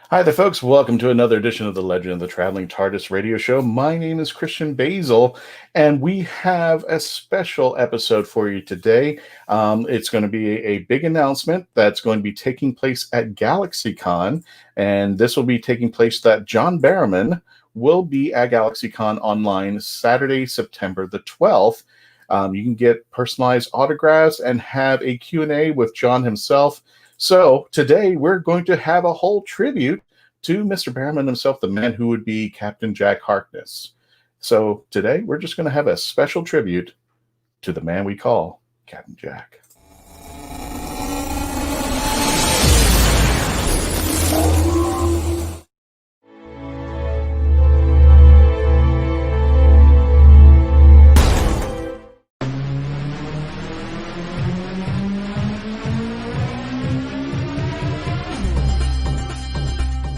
Hi there, folks. Welcome to another edition of the Legend of the Traveling TARDIS radio show. My name is Christian Basil, and we have a special episode for you today. It's going to be a big announcement that's going to be taking place at GalaxyCon, and this will be taking place that John Barrowman will be at GalaxyCon online Saturday, September the 12th. You can get personalized autographs and have a Q&A with John himself. So today we're going to have a whole tribute to Mr. Barrowman himself, the man who would be Captain Jack Harkness. So today we're just going to have a special tribute to the man we call Captain Jack.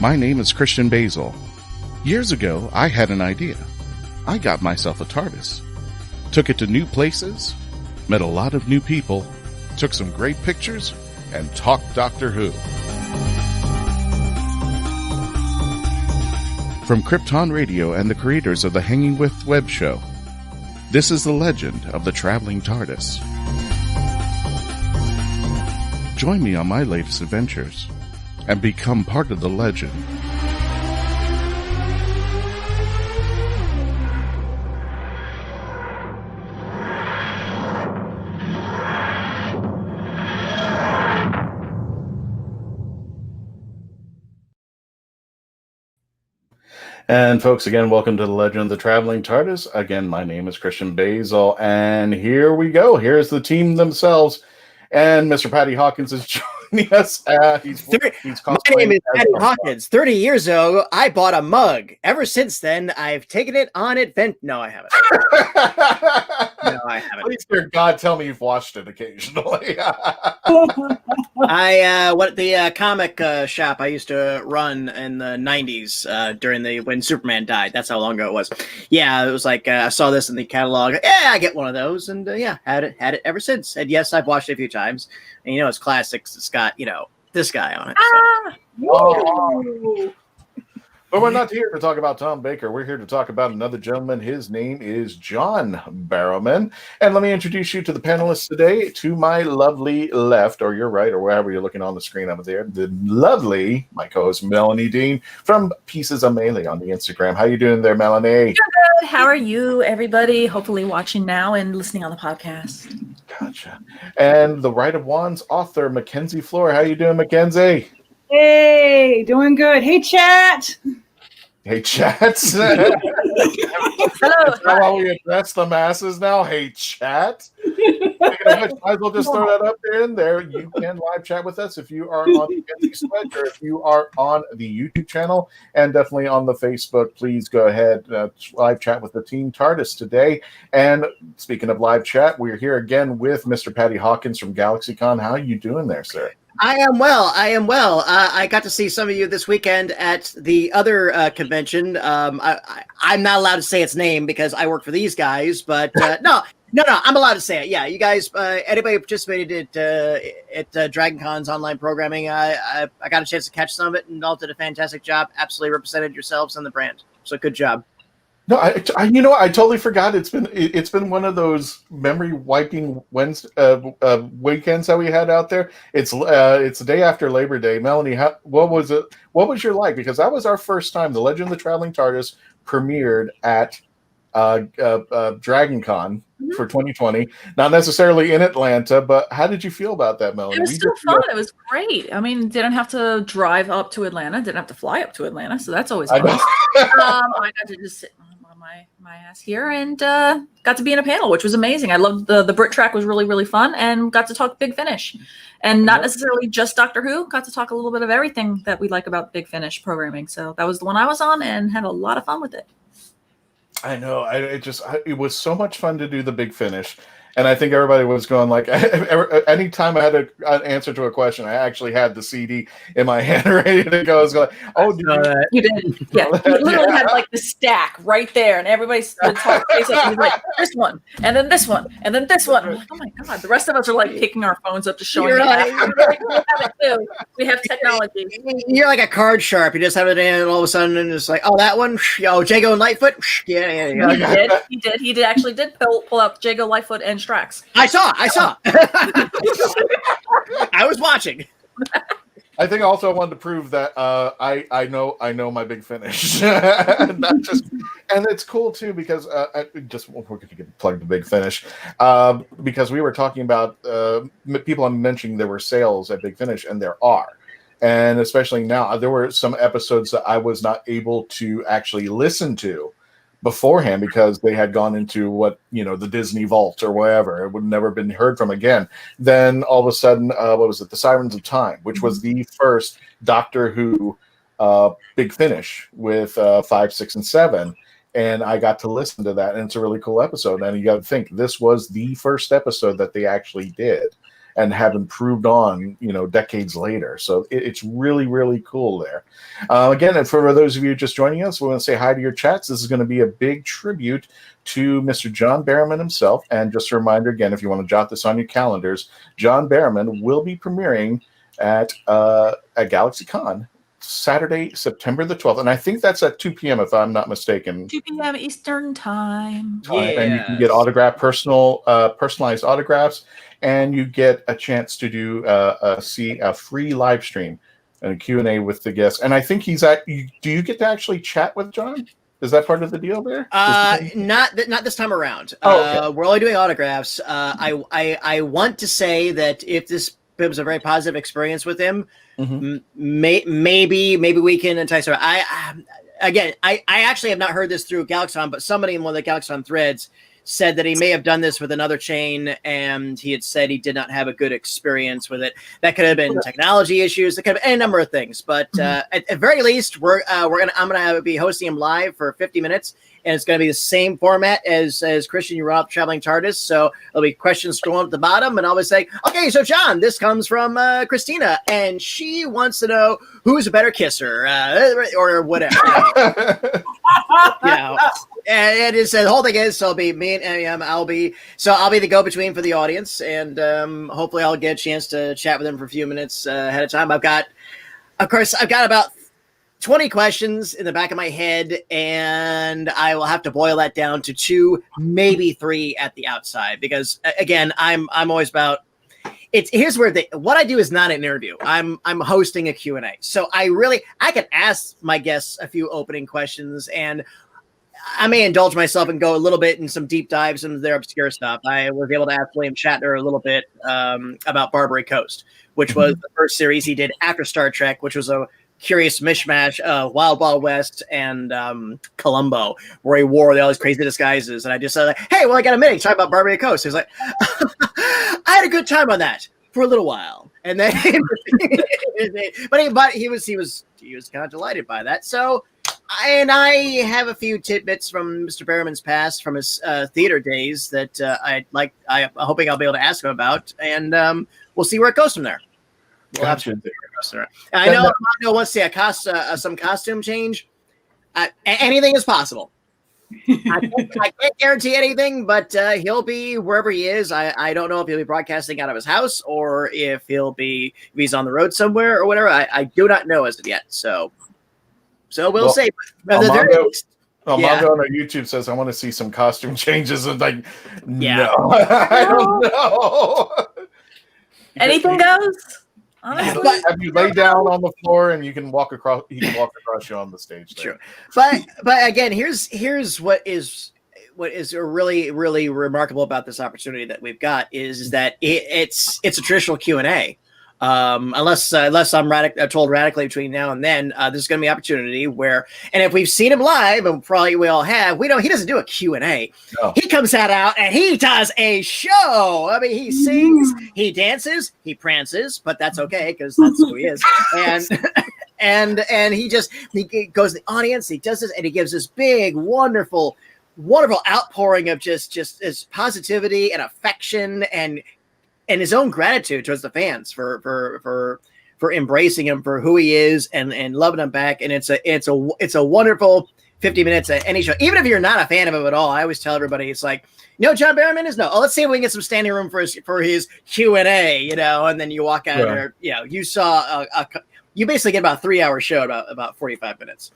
My name is Christian Basil. Years ago, I had an idea. I got myself a TARDIS. Took it to new places, met a lot of new people, took some great pictures, and talked Doctor Who. From Krypton Radio and the creators of the Hanging With web show, this is the legend of the traveling TARDIS. Join me on my latest adventures and become part of the legend. And folks, again, welcome to the Legend of the Traveling TARDIS. Again, my name is Christian Basil, and here we go. Here's the team themselves. And Mr. Patty Hawkins is joining us. My name is Patty Hawkins. 30 years ago, I bought a mug. Ever since then, I've taken it on adventure. No, I haven't. No, I haven't. Please, dear God, tell me you've watched it occasionally. I went at the comic shop I used to run in the 90s during when Superman died. That's how long ago it was. Yeah, it was like I saw this in the catalog. Yeah, I get one of those, and yeah, had it ever since. And yes, I've watched it a few times. And you know, it's classics. It's got this guy on it. So. Oh. But we're not here to talk about Tom Baker. We're here to talk about another gentleman. His name is John Barrowman. And let me introduce you to the panelists today. To my lovely left, or your right, or wherever you're looking on the screen over there, the lovely, my co-host, Melanie Dean from Pieces of Melee on the Instagram. How you doing there, Melanie? Good. How are you, everybody? Hopefully watching now and listening on the podcast. Gotcha. And the right of Wands author, Mackenzie Floor. How you doing, Mackenzie? Hey, doing good. Hey, chat. Hey, chats. Hello. That's how we address the masses now. Hey, chat. Might as well just throw that up there in there. You can live chat with us if you are on the Mackenzie Sweat or if you are on the YouTube channel and definitely on the Facebook. Please go ahead, live chat with the Team TARDIS today. And speaking of live chat, we're here again with Mr. Patty Hawkins from GalaxyCon. How are you doing there, sir? I am well. I got to see some of you this weekend at the other convention. I'm not allowed to say its name because I work for these guys, but no, I'm allowed to say it. Yeah, you guys, anybody who participated at DragonCon's online programming, I got a chance to catch some of it, and all did a fantastic job. Absolutely represented yourselves and the brand. So good job. No, I totally forgot. It's been one of those memory wiping weekends that we had out there. It's the day after Labor Day. Melanie, what was it? What was your like? Because that was our first time. The Legend of the Traveling TARDIS premiered at DragonCon for 2020. Not necessarily in Atlanta, but how did you feel about that, Melanie? It was so fun. It was great. I mean, didn't have to drive up to Atlanta. Didn't have to fly up to Atlanta. So that's always fun. I got to just sit on my ass here and got to be in a panel, which was amazing. I loved the Brit track. Was really, really fun, and got to talk Big Finish, and not necessarily just Doctor Who. Got to talk a little bit of everything that we like about Big Finish programming. So that was the one I was on and had a lot of fun with it. I know. It was so much fun to do the Big Finish. And I think everybody was going like, anytime I had an answer to a question, I actually had the CD in my hand ready to go. I was going, oh, you did. Yeah, you literally had like the stack right there, and everybody would talk face up and be like, this one, and then this one, and then this one. I'm like, oh my god! The rest of us are like picking our phones up to show you. We have technology. You're like a card sharp. You just have it in, and all of a sudden, and it's like, oh, that one. Oh, Jago and Lightfoot. Yeah. He actually did pull out Jago, Lightfoot, and Strax. I saw. I was watching. I think also I wanted to prove that I know my Big Finish. Not just, and it's cool too because we're going to plug the Big Finish because we were talking about people mentioning there were sales at Big Finish, and there are. And especially now, there were some episodes that I was not able to actually listen to beforehand because they had gone into the Disney vault or whatever. It would never been heard from again. Then all of a sudden, what was it? The Sirens of Time, which was the first Doctor Who Big Finish with 5, 6, and 7. And I got to listen to that, and it's a really cool episode. And you got to think, this was the first episode that they actually did and have improved on, decades later. So it's really, really cool there. Again, and for those of you just joining us, we want to say hi to your chats. This is going to be a big tribute to Mr. John Barrowman himself. And just a reminder, again, if you want to jot this on your calendars, John Barrowman will be premiering at GalaxyCon Saturday, September the 12th. And I think that's at 2 p.m. if I'm not mistaken. 2 p.m. Eastern Time. And you can get personalized autographs. And you get a chance to do a free live stream and a Q&A with the guests. And I think do you get to actually chat with John? Is that part of the deal there? Not this time around. Okay. We're only doing autographs. I want to say that if this was a very positive experience with him, maybe we can entice her. I actually have not heard this through GalaxyCon, but somebody in one of the GalaxyCon threads said that he may have done this with another chain, and he had said he did not have a good experience with it. That could have been technology issues. That could have been a number of things. But at very least, I'm gonna be hosting him live for 50 minutes, and it's gonna be the same format as Christian. You run off traveling Tardis, so there'll be questions scrolling at the bottom, and I'll be saying, "Okay, so John, this comes from Christina, and she wants to know who's a better kisser, or whatever." And it's the whole thing is, so it'll be me and I'll be the go-between for the audience, and hopefully I'll get a chance to chat with them for a few minutes ahead of time. I've got about 20 questions in the back of my head, and I will have to boil that down to 2, maybe 3 at the outside, because again, I'm always about here's where what I do is not an interview. I'm hosting a Q&A. So I can ask my guests a few opening questions, and I may indulge myself and go a little bit in some deep dives into their obscure stuff. I was able to ask William Shatner a little bit about Barbary Coast, which was the first series he did after Star Trek, which was a curious mishmash of Wild Wild West and Columbo, where he wore all these crazy disguises. And I just said, like, hey, well, I got a minute to talk about Barbary Coast. He was like, I had a good time on that for a little while. And then, but he was kind of delighted by that. So, and I have a few tidbits from Mr. Barrowman's past, from his theater days that I'm hoping I'll be able to ask him about, and we'll see where it goes from there. Gotcha. I know once see some costume change, anything is possible. I can't guarantee anything, but he'll be wherever he is. I don't know if he'll be broadcasting out of his house or if he's on the road somewhere or whatever. I do not know as of yet. So we'll see. Armando on our YouTube says, I want to see some costume changes. And like, no, I don't know. Anything goes. Honestly, have you lay down on the floor and you can walk across? He can walk across you on the stage. There. Sure, but again, here's what is really, really remarkable about this opportunity that we've got is that it's a traditional Q&A. Unless I'm told radically between now and then, there's going to be an opportunity where, and if we've seen him live, and probably we all have, we know he doesn't do a Q&A. No. He comes out and he does a show. I mean, he sings, he dances, he prances, but that's okay because that's who he is. And he goes to the audience, he does this, and he gives this big, wonderful, wonderful outpouring of just his positivity and affection and his own gratitude towards the fans for embracing him for who he is and loving him back. And it's a wonderful 50 minutes at any show. Even if you're not a fan of him at all, I always tell everybody, it's like, John Barrowman is? No. Oh, let's see if we can get some standing room for his Q&A, and then you walk out of there. You saw you basically get about a 3-hour show, about 45 minutes.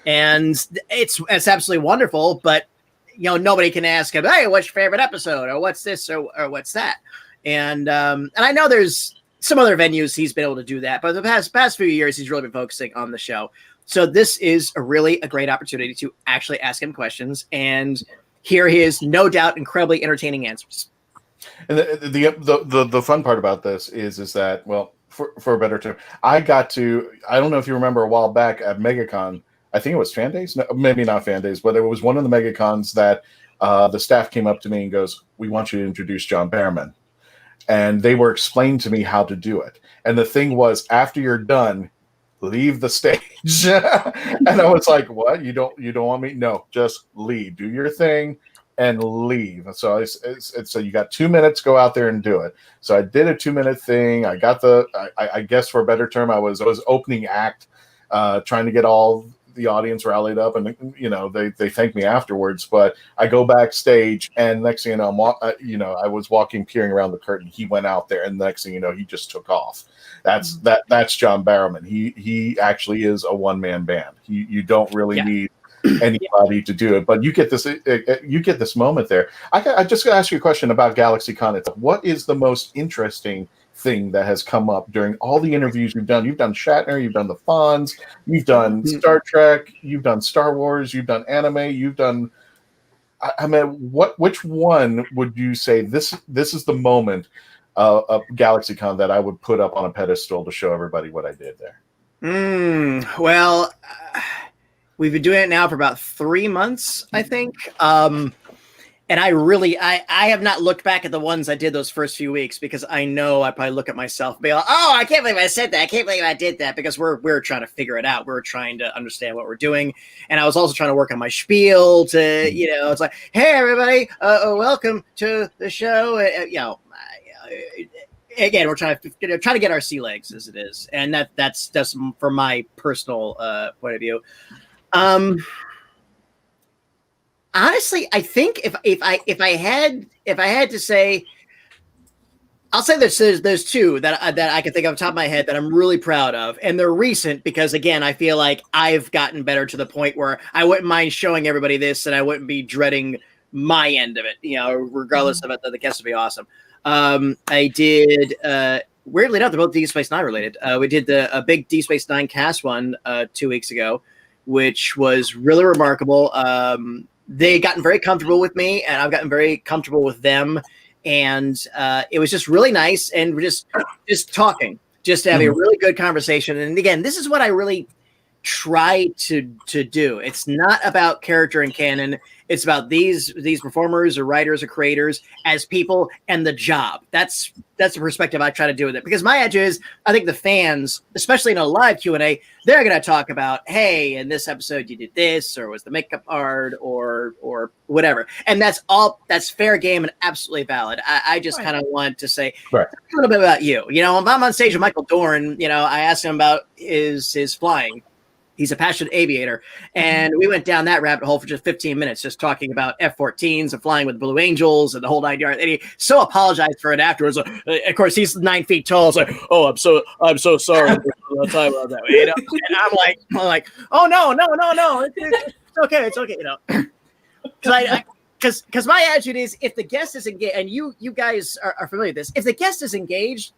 And it's absolutely wonderful, but nobody can ask him, hey, what's your favorite episode, or what's this, or what's that? And I know there's some other venues he's been able to do that, but the past few years he's really been focusing on the show. So this is a great opportunity to actually ask him questions and hear his no doubt incredibly entertaining answers. And the fun part about this is that, well, for a better term, I don't know if you remember a while back at MegaCon, I think it was Fan Days, no, maybe not Fan Days, but it was one of the MegaCons that the staff came up to me and goes, we want you to introduce John Barrowman. And they were explaining to me how to do it. And the thing was, after you're done, leave the stage. And I was like, what? You don't want me? No, just leave. Do your thing and leave. So so you got 2 minutes, go out there and do it. So I did a 2-minute thing. I got I guess for a better term, I was opening act, trying to get all the audience rallied up, and they thanked me afterwards. But I go backstage, and next thing you know, I was peering around the curtain. He went out there, and the next thing you know, he just took off. That's John Barrowman. He actually is a one-man band. You don't really need anybody to do it, but you get this moment there. I just got to ask you a question about GalaxyCon itself. What is the most interesting thing that has come up during all the interviews you've done? You've done Shatner, you've done the Fonz, you've done Star Trek, you've done Star Wars, you've done anime, you've done. I mean, which one would you say this is the moment of GalaxyCon that I would put up on a pedestal to show everybody what I did there? Well, we've been doing it now for about 3 months, I think. And I have not looked back at the ones I did those first few weeks, because I know I probably look at myself and be like, oh, I can't believe I said that. I can't believe I did that, because we're trying to figure it out. We're trying to understand what we're doing. And I was also trying to work on my spiel to, it's like, hey, everybody, welcome to the show. Again, we're trying to get our sea legs as it is. And that's from my personal point of view. Honestly, I think if I had to say, I'll say there's two that I can think of off the top of my head that I'm really proud of, and they're recent because, again, I feel like I've gotten better to the point where I wouldn't mind showing everybody this, and I wouldn't be dreading my end of it, regardless of it. The guests would be awesome. I did weirdly enough, they're both Deep Space Nine related. We did a big Deep Space Nine cast one 2 weeks ago, which was really remarkable. They gotten very comfortable with me, and I've gotten very comfortable with them. And it was just really nice. And we're just talking, just having a really good conversation. And again, this is what I really try to do. It's not about character and canon. It's about these performers or writers or creators as people and the job. That's the perspective I try to do with it. Because my edge is, I think the fans, especially in a live Q&A, they're going to talk about, hey, in this episode you did this, or was the makeup hard, or whatever. And that's fair game and absolutely valid. I just kind of want to say a little bit about you. If I'm on stage with Michael Dorn, I asked him about his flying. He's a passionate aviator. And we went down that rabbit hole for just 15 minutes, just talking about F-14s and flying with Blue Angels and the whole 9 yards. And he so apologized for it afterwards. Of course, he's 9 feet tall. It's like, oh, I'm so sorry. Time about that. And I'm like, oh, no. It's okay. Because my attitude is, if the guest is engaged, and you guys are familiar with this, if the guest is engaged,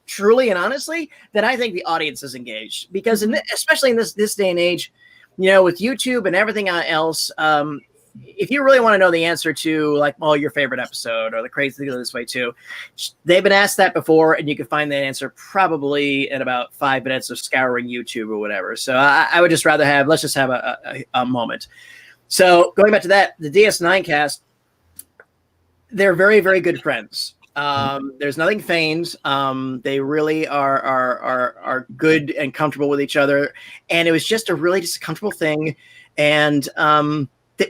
truly and honestly, then I think the audience is engaged, because especially in this day and age, with YouTube and everything else, if you really want to know the answer to your favorite episode or the crazy thing this way too, they've been asked that before, and you can find that answer probably in about 5 minutes of scouring YouTube or whatever. So I would just rather let's just have a moment. So going back to that, the DS9 cast, they're very, very good friends. There's nothing feigned. They really are good and comfortable with each other. And it was just a comfortable thing. And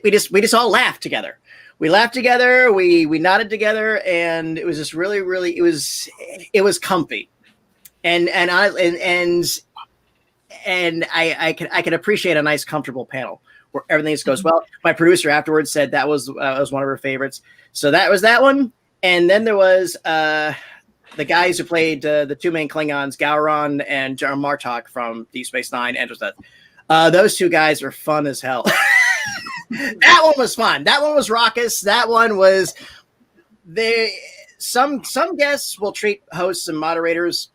we just all laughed together. We laughed together. We nodded together, and it was just really, really, it was comfy, and I can appreciate a nice, comfortable panel where everything just goes well. My producer afterwards said that was one of her favorites. So that was that one, and then there was the guys who played the two main Klingons, Gowron and John Martok from Deep Space Nine. And those two guys were fun as hell. That one was fun. That one was raucous. That one was some guests will treat hosts and moderators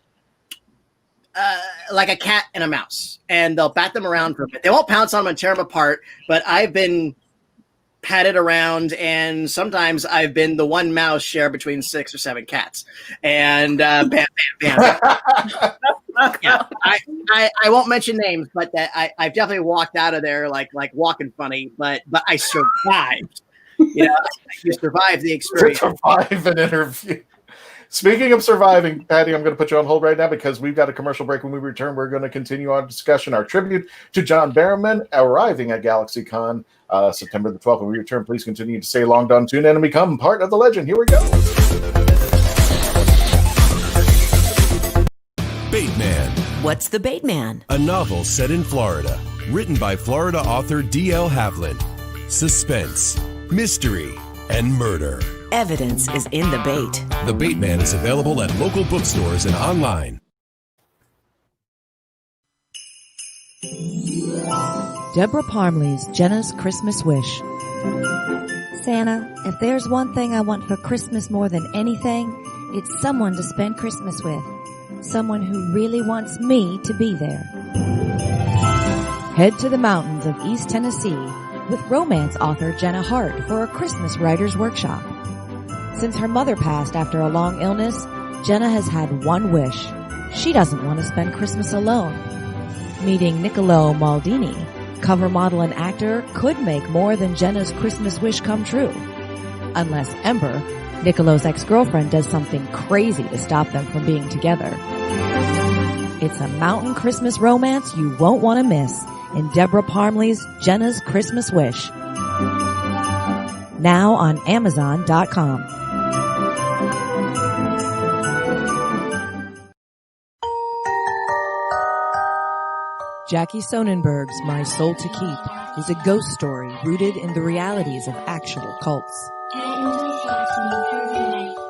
like a cat and a mouse, and they'll bat them around for a bit. They won't pounce on them and tear them apart, but I've been patted around, and sometimes I've been the one mouse shared between 6 or 7 cats. And bam, bam, bam. Yeah, I won't mention names, but I've definitely walked out of there like walking funny, but I survived. You survived the experience. Survive an interview. Speaking of surviving, Patty, I'm going to put you on hold right now because we've got a commercial break. When we return, we're going to continue our discussion, our tribute to John Barrowman arriving at GalaxyCon September the 12th. When we return, please continue to stay logged on, tune in, and become part of the legend. Here we go. Bateman. What's the Bateman? A novel set in Florida, written by Florida author D.L. Havlin. Suspense, mystery, and murder. Evidence is in the bait. The Bateman is available at local bookstores and online. Deborah Parmley's Jenna's Christmas Wish. Santa, if there's one thing I want for Christmas more than anything, it's someone to spend Christmas with. Someone who really wants me to be there. Head to the mountains of East Tennessee with romance author Jenna Hart for a Christmas writer's workshop. Since her mother passed after a long illness, Jenna has had one wish. She doesn't want to spend Christmas alone. Meeting Niccolo Maldini, cover model and actor, could make more than Jenna's Christmas wish come true. Unless Ember, Niccolo's ex-girlfriend, does something crazy to stop them from being together. It's a mountain Christmas romance you won't want to miss in Deborah Parmley's Jenna's Christmas Wish. Now on Amazon.com. Jackie Sonnenberg's My Soul to Keep is a ghost story rooted in the realities of actual cults.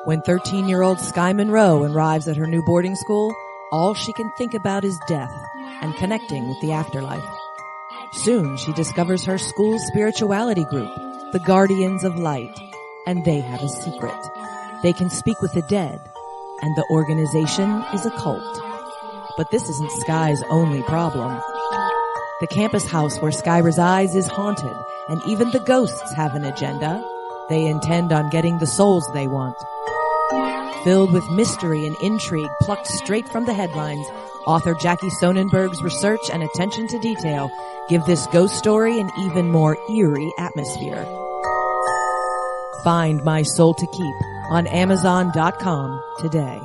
When 13-year-old Sky Monroe arrives at her new boarding school, all she can think about is death and connecting with the afterlife. Soon she discovers her school's spirituality group, the Guardians of Light, and they have a secret. They can speak with the dead, and the organization is a cult. But this isn't Sky's only problem. The campus house where Sky resides is haunted, and even the ghosts have an agenda. They intend on getting the souls they want. Filled with mystery and intrigue plucked straight from the headlines, author Jackie Sonnenberg's research and attention to detail give this ghost story an even more eerie atmosphere. Find My Soul to Keep on Amazon.com today.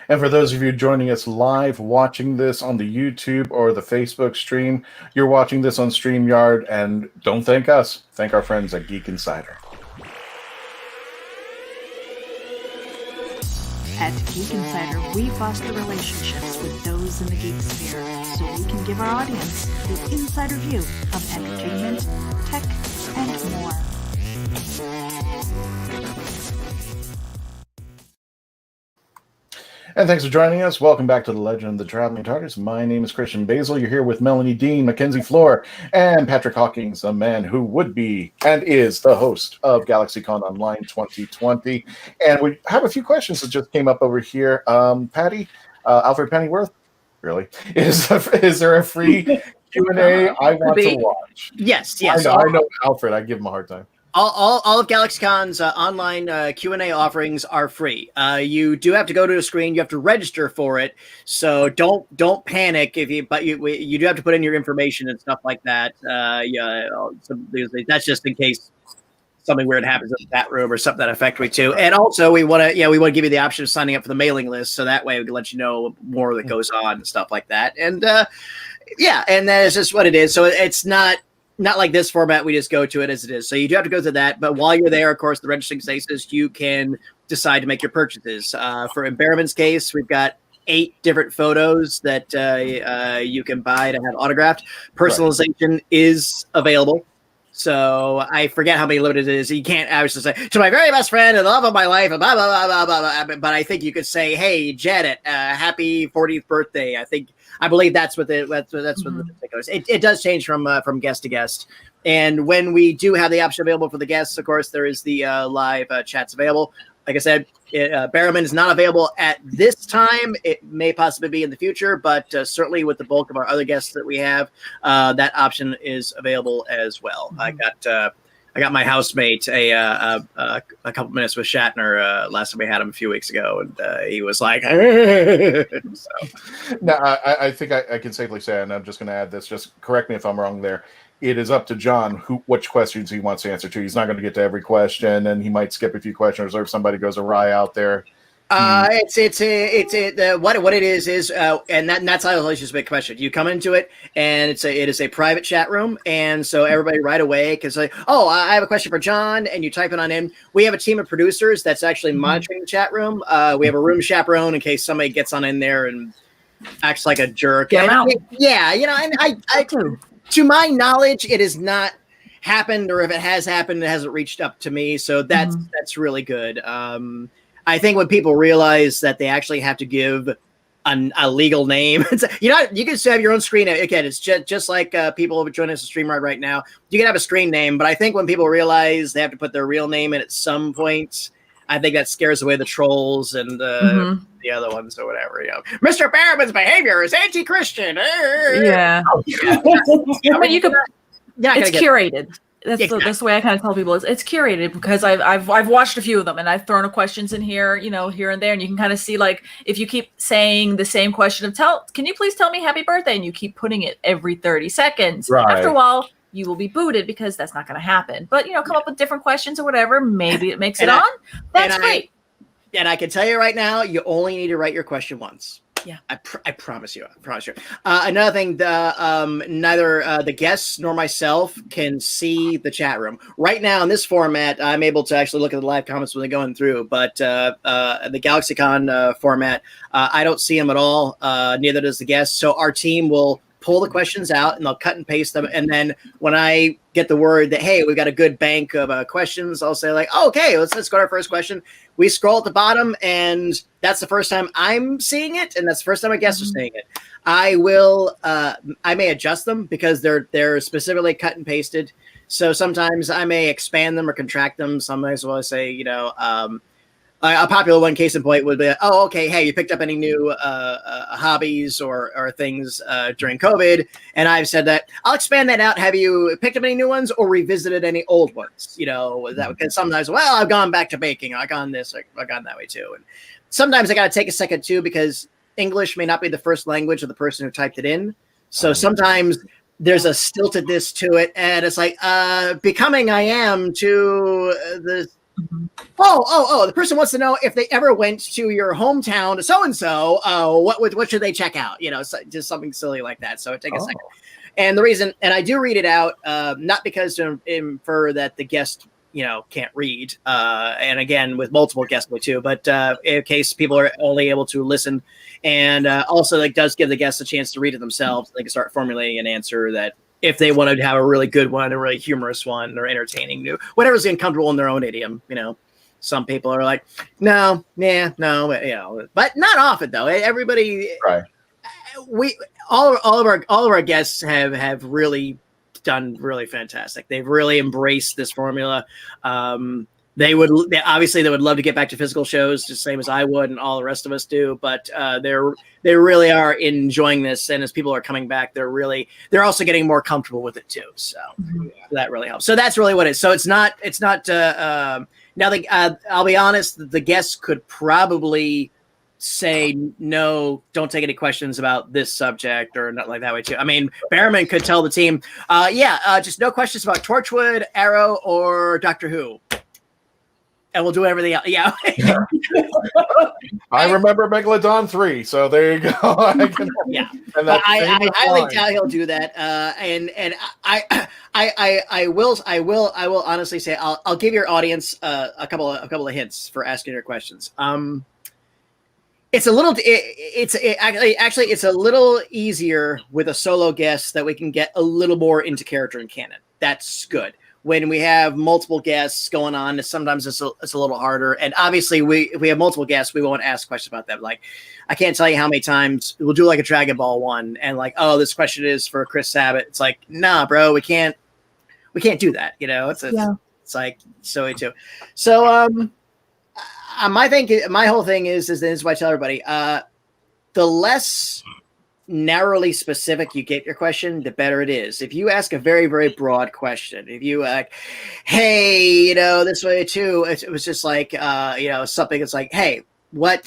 And for those of you joining us live, watching this on the YouTube or the Facebook stream, you're watching this on StreamYard, and don't thank us. Thank our friends at Geek Insider. At Geek Insider, we foster relationships with those in the geek sphere so we can give our audience the insider view of entertainment, tech, and more. And thanks for joining us. Welcome back to the Legend of the Traveling Tardis. My name is Christian Basil. You're here with Melanie Dean, Mackenzie Floor, and Patrick Hawkins, a man who would be and is the host of GalaxyCon Online 2020. And we have a few questions that just came up over here. Patty, Alfred Pennyworth, really? Is there a free Q&A I want to watch? Yes. I know Alfred. I give him a hard time. All of GalaxyCon's online Q&A offerings are free. You do have to go to a screen. You have to register for it. So don't panic you do have to put in your information and stuff like that. That's just in case something weird happens in that room or something that affects me too. And also we want to give you the option of signing up for the mailing list, so that way we can let you know more that goes on and stuff like that. And Yeah, and that is just what it is. So it's not like this format. We just go to it as it is. So you do have to go to that. But while you're there, of course, the registering status, you can decide to make your purchases. For in Barrowman's case, we've got 8 different photos that you can buy to have autographed. Personalization is available. So I forget how many limited it is. You can't obviously say to my very best friend and the love of my life and blah blah blah blah blah. blah. But I think you could say, "Hey, Janet, happy 40th birthday." I believe that's what the what the particulars. It does change from guest to guest. And when we do have the option available for the guests, of course, there is the live chats available. Like I said, Barrowman is not available at this time. It may possibly be in the future, but certainly with the bulk of our other guests that we have, that option is available as well. Mm-hmm. I got my housemate a couple minutes with Shatner last time we had him a few weeks ago, and he was like, so. No, I think I can safely say, and I'm just going to add this. Just correct me if I'm wrong there. It is up to John which questions he wants to answer to. He's not going to get to every question, and he might skip a few questions, or if somebody goes awry out there. What it is, and that's always just a big question. You come into it, and it is a private chat room, and so everybody right away can say, "Oh, I have a question for John," and you type it on in. We have a team of producers that's actually monitoring the chat room. We have a room chaperone in case somebody gets on in there and acts like a jerk. Get out. Yeah, and I to my knowledge, it has not happened, or if it has happened, it hasn't reached up to me. So that's really good. I think when people realize that they actually have to give a legal name, you can still have your own screen name. Again, it's just like people joining us on StreamYard right now. You can have a screen name, but I think when people realize they have to put their real name in at some point, I think that scares away the trolls and the other ones or whatever. Mr. Barrowman's behavior is anti-Christian. Yeah. But you could. It's curated. That's the way I kind of tell people it's curated, because I've watched a few of them, and I've thrown questions in here, here and there, and you can kind of see, like, if you keep saying the same question of can you please tell me happy birthday, and you keep putting it every 30 seconds. Right. After a while, you will be booted, because that's not going to happen. But come up with different questions or whatever. Maybe it makes it on. That's great. And I can tell you right now, you only need to write your question once. Yeah, I promise you. Another thing, neither the guests nor myself can see the chat room right now in this format. I'm able to actually look at the live comments when they're going through, but the GalaxyCon format, I don't see them at all. Neither does the guests. So our team will pull the questions out, and they'll cut and paste them. And then when I get the word that, hey, we've got a good bank of questions, I'll say, like, oh, okay, let's go to our first question. We scroll at the bottom, and that's the first time I'm seeing it, and that's the first time our guests are seeing it. I may adjust them, because they're specifically cut and pasted. So sometimes I may expand them or contract them. Sometimes I'll say, a popular one, case in point, would be, oh, okay, hey, you picked up any new hobbies or things during COVID? And I've said that I'll expand that out. Have you picked up any new ones or revisited any old ones? Because sometimes, well, I've gone back to baking. I've gone this, I've gone that way too. And sometimes I got to take a second too, because English may not be the first language of the person who typed it in. So sometimes there's a stiltedness to it, and it's like becoming I am to the. The person wants to know if they ever went to your hometown so-and-so, what should they check out? Just something silly like that. So it takes a second. And the reason, and I do read it out, not because to infer that the guest, can't read. And again, with multiple guests too, but in case people are only able to listen, and also it does give the guests a chance to read it themselves. They can start formulating an answer that, if they wanted to have a really good one, a really humorous one, or entertaining, whatever's uncomfortable in their own idiom, Some people are like, no, but not often though. Everybody, right? All of our guests have really done really fantastic. They've really embraced this formula. They would love to get back to physical shows, just same as I would, and all the rest of us do. But they really are enjoying this, and as people are coming back, they're also getting more comfortable with it too. So that really helps. So that's really what it is. So it's not. Now, I'll be honest. The guests could probably say no, don't take any questions about this subject or not like that way too. I mean, Barrowman could tell the team, just no questions about Torchwood, Arrow, or Doctor Who. and we'll do everything else. Yeah. I remember Megalodon 3, so there you go. Yeah. And But that I famous highly line. doubt he'll do that. And I will honestly say I'll give your audience a couple of hints for asking your questions. It's a little actually it's a little easier with a solo guest that we can get a little more into character and canon. That's good. When we have multiple guests going on, sometimes it's a little harder. And obviously, if we have multiple guests, we won't ask questions about that. Like, I can't tell you how many times we'll do like a Dragon Ball one, and like, oh, this question is for Chris Sabat. It's like, nah, bro, we can't do that. You know, it's like so too. So my whole thing is this is what I tell everybody. The less narrowly specific you get your question, the better it is. If you ask a very, very broad question, if you hey, you know, this way too, it was just like you know, something that's like, hey, what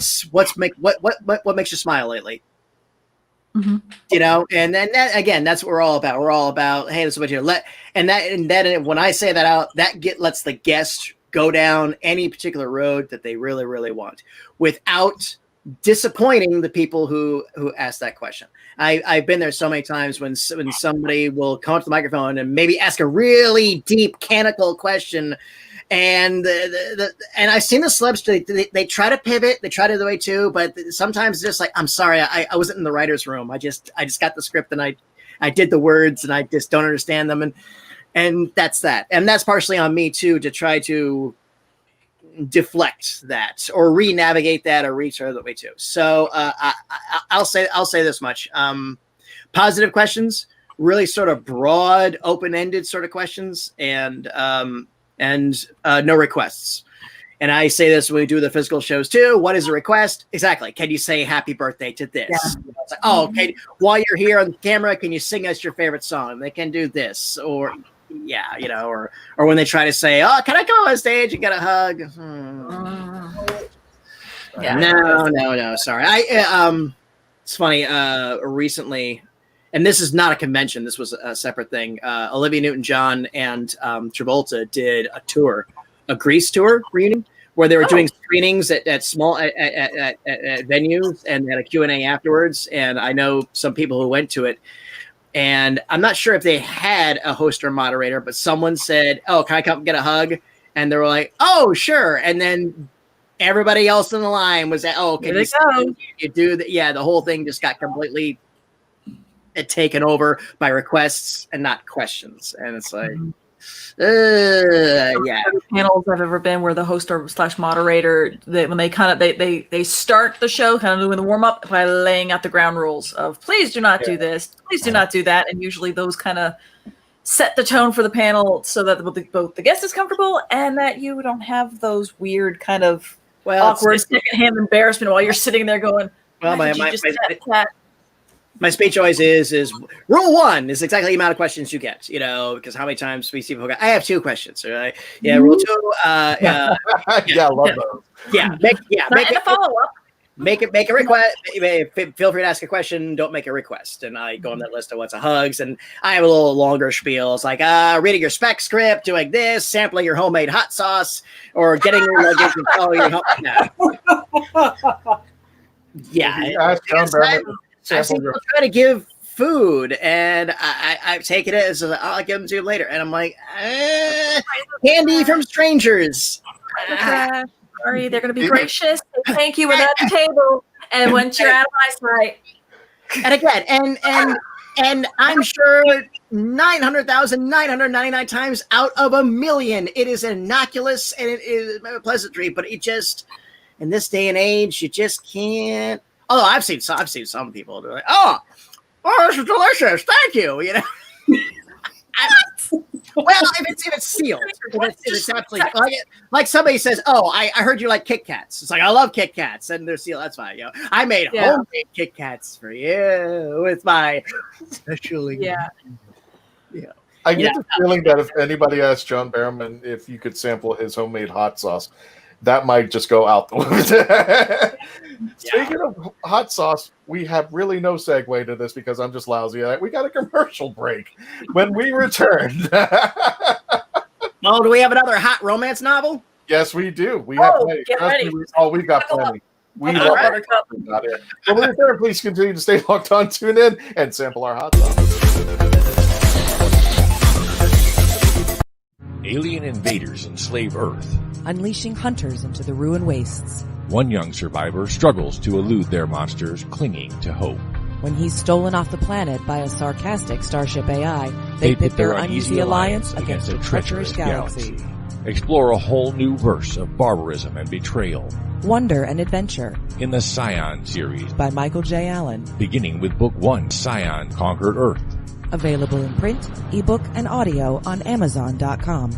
makes you smile lately? Mm-hmm. You know, and then that, again, that's what we're all about. We're all about, hey, this is what you when I say that out, that lets the guest go down any particular road that they really, really want without disappointing the people who ask that question. I've been there so many times when somebody will come up to the microphone and maybe ask a really deep canonical question, and and I've seen the celebs, they try to pivot, they try to the way too, but sometimes it's just like, I'm sorry, I wasn't in the writer's room. I just got the script and I did the words and I just don't understand them, and that's that. And that's partially on me too, to try to deflect that or re-navigate that or reach the other way too. So I'll say this much. Positive questions, really sort of broad, open-ended sort of questions, and no requests. And I say this when we do the physical shows too. What is a request? Exactly. Can you say happy birthday to this? Yeah. It's like, oh, okay. While you're here on camera, can you sing us your favorite song? They can do this, or yeah, you know, or when they try to say, oh, can I go on stage and get a hug? Yeah. No. Sorry. It's funny. Recently, and this is not a convention. This was a separate thing. Olivia Newton-John and Travolta did a tour, a Grease tour reunion, where they were doing screenings at small at venues and had a Q&A afterwards. And I know some people who went to it. And I'm not sure if they had a host or moderator, but someone said, oh, can I come get a hug? And they were like, oh, sure. And then everybody else in the line was at, oh, can you do that? Yeah, the whole thing just got completely taken over by requests and not questions. And it's like, yeah. Panels I've ever been where the host or / moderator, when they kind of they start the show kind of doing the warm up by laying out the ground rules of please do not do this, please do not do that, and usually those kind of set the tone for the panel so that both the guest is comfortable and that you don't have those weird kind of awkward secondhand embarrassment while you're sitting there going, well, my speech always is rule 1 is exactly the amount of questions you get, you know, because how many times we see people go, I have 2 questions. Right? Yeah, rule 2. Yeah, I love those. Yeah, make a follow up. Make a request. Feel free to ask a question. Don't make a request. And I go on that list of what's a hugs, and I have a little longer spiel. It's like reading your spec script, doing this, sampling your homemade hot sauce, or getting your luggage and calling your home. Yeah. John Barrowman. I've seen people try to give food, and I've taken it as I'll give them to you later. And I'm like, candy from strangers. Sorry, they're going to be gracious. Thank you. We're at the table. And once you're out of my sight. And again, and I'm sure 900,999 times out of a million, it is innocuous and it is a pleasantry. But it just, in this day and age, you just can't. Oh, I've seen some people do like, oh, this is delicious. Thank you. You know, well, if it's sealed, if it's absolutely like somebody says, oh, I heard you like Kit Kats. It's like, I love Kit Kats, and they're sealed. That's fine. You know, I made homemade Kit Kats for you with my special. Yeah. I get the feeling that if anybody asked John Barrowman if you could sample his homemade hot sauce, that might just go out the window. Speaking of hot sauce, we have really no segue to this because I'm just lousy at it. We got a commercial break. When we return. Oh, do we have another hot romance novel? Yes, we do. We have plenty. Get ready. We've got plenty. We All love right. it. Got it. But we're there. Please continue to stay locked on, tune in, and sample our hot sauce. Alien invaders enslave Earth. Unleashing hunters into the ruined wastes. One young survivor struggles to elude their monsters, clinging to hope. When he's stolen off the planet by a sarcastic starship AI, they pit their uneasy alliance against a treacherous galaxy. Explore a whole new verse of barbarism and betrayal. Wonder and adventure. In the Scion series by Michael J. Allen. Beginning with Book 1, Scion Conquered Earth. Available in print, ebook, and audio on Amazon.com.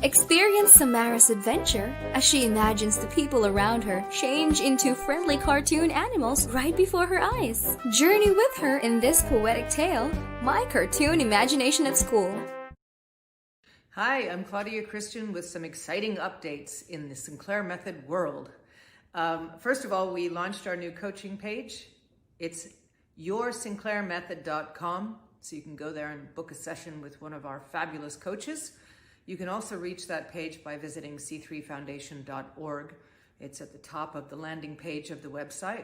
Experience Samara's adventure as she imagines the people around her change into friendly cartoon animals right before her eyes. Journey with her in this poetic tale, My Cartoon Imagination at School. Hi, I'm Claudia Christian with some exciting updates in the Sinclair Method world. First of all, we launched our new coaching page. It's yoursinclairmethod.com, so you can go there and book a session with one of our fabulous coaches. You can also reach that page by visiting c3foundation.org. It's at the top of the landing page of the website.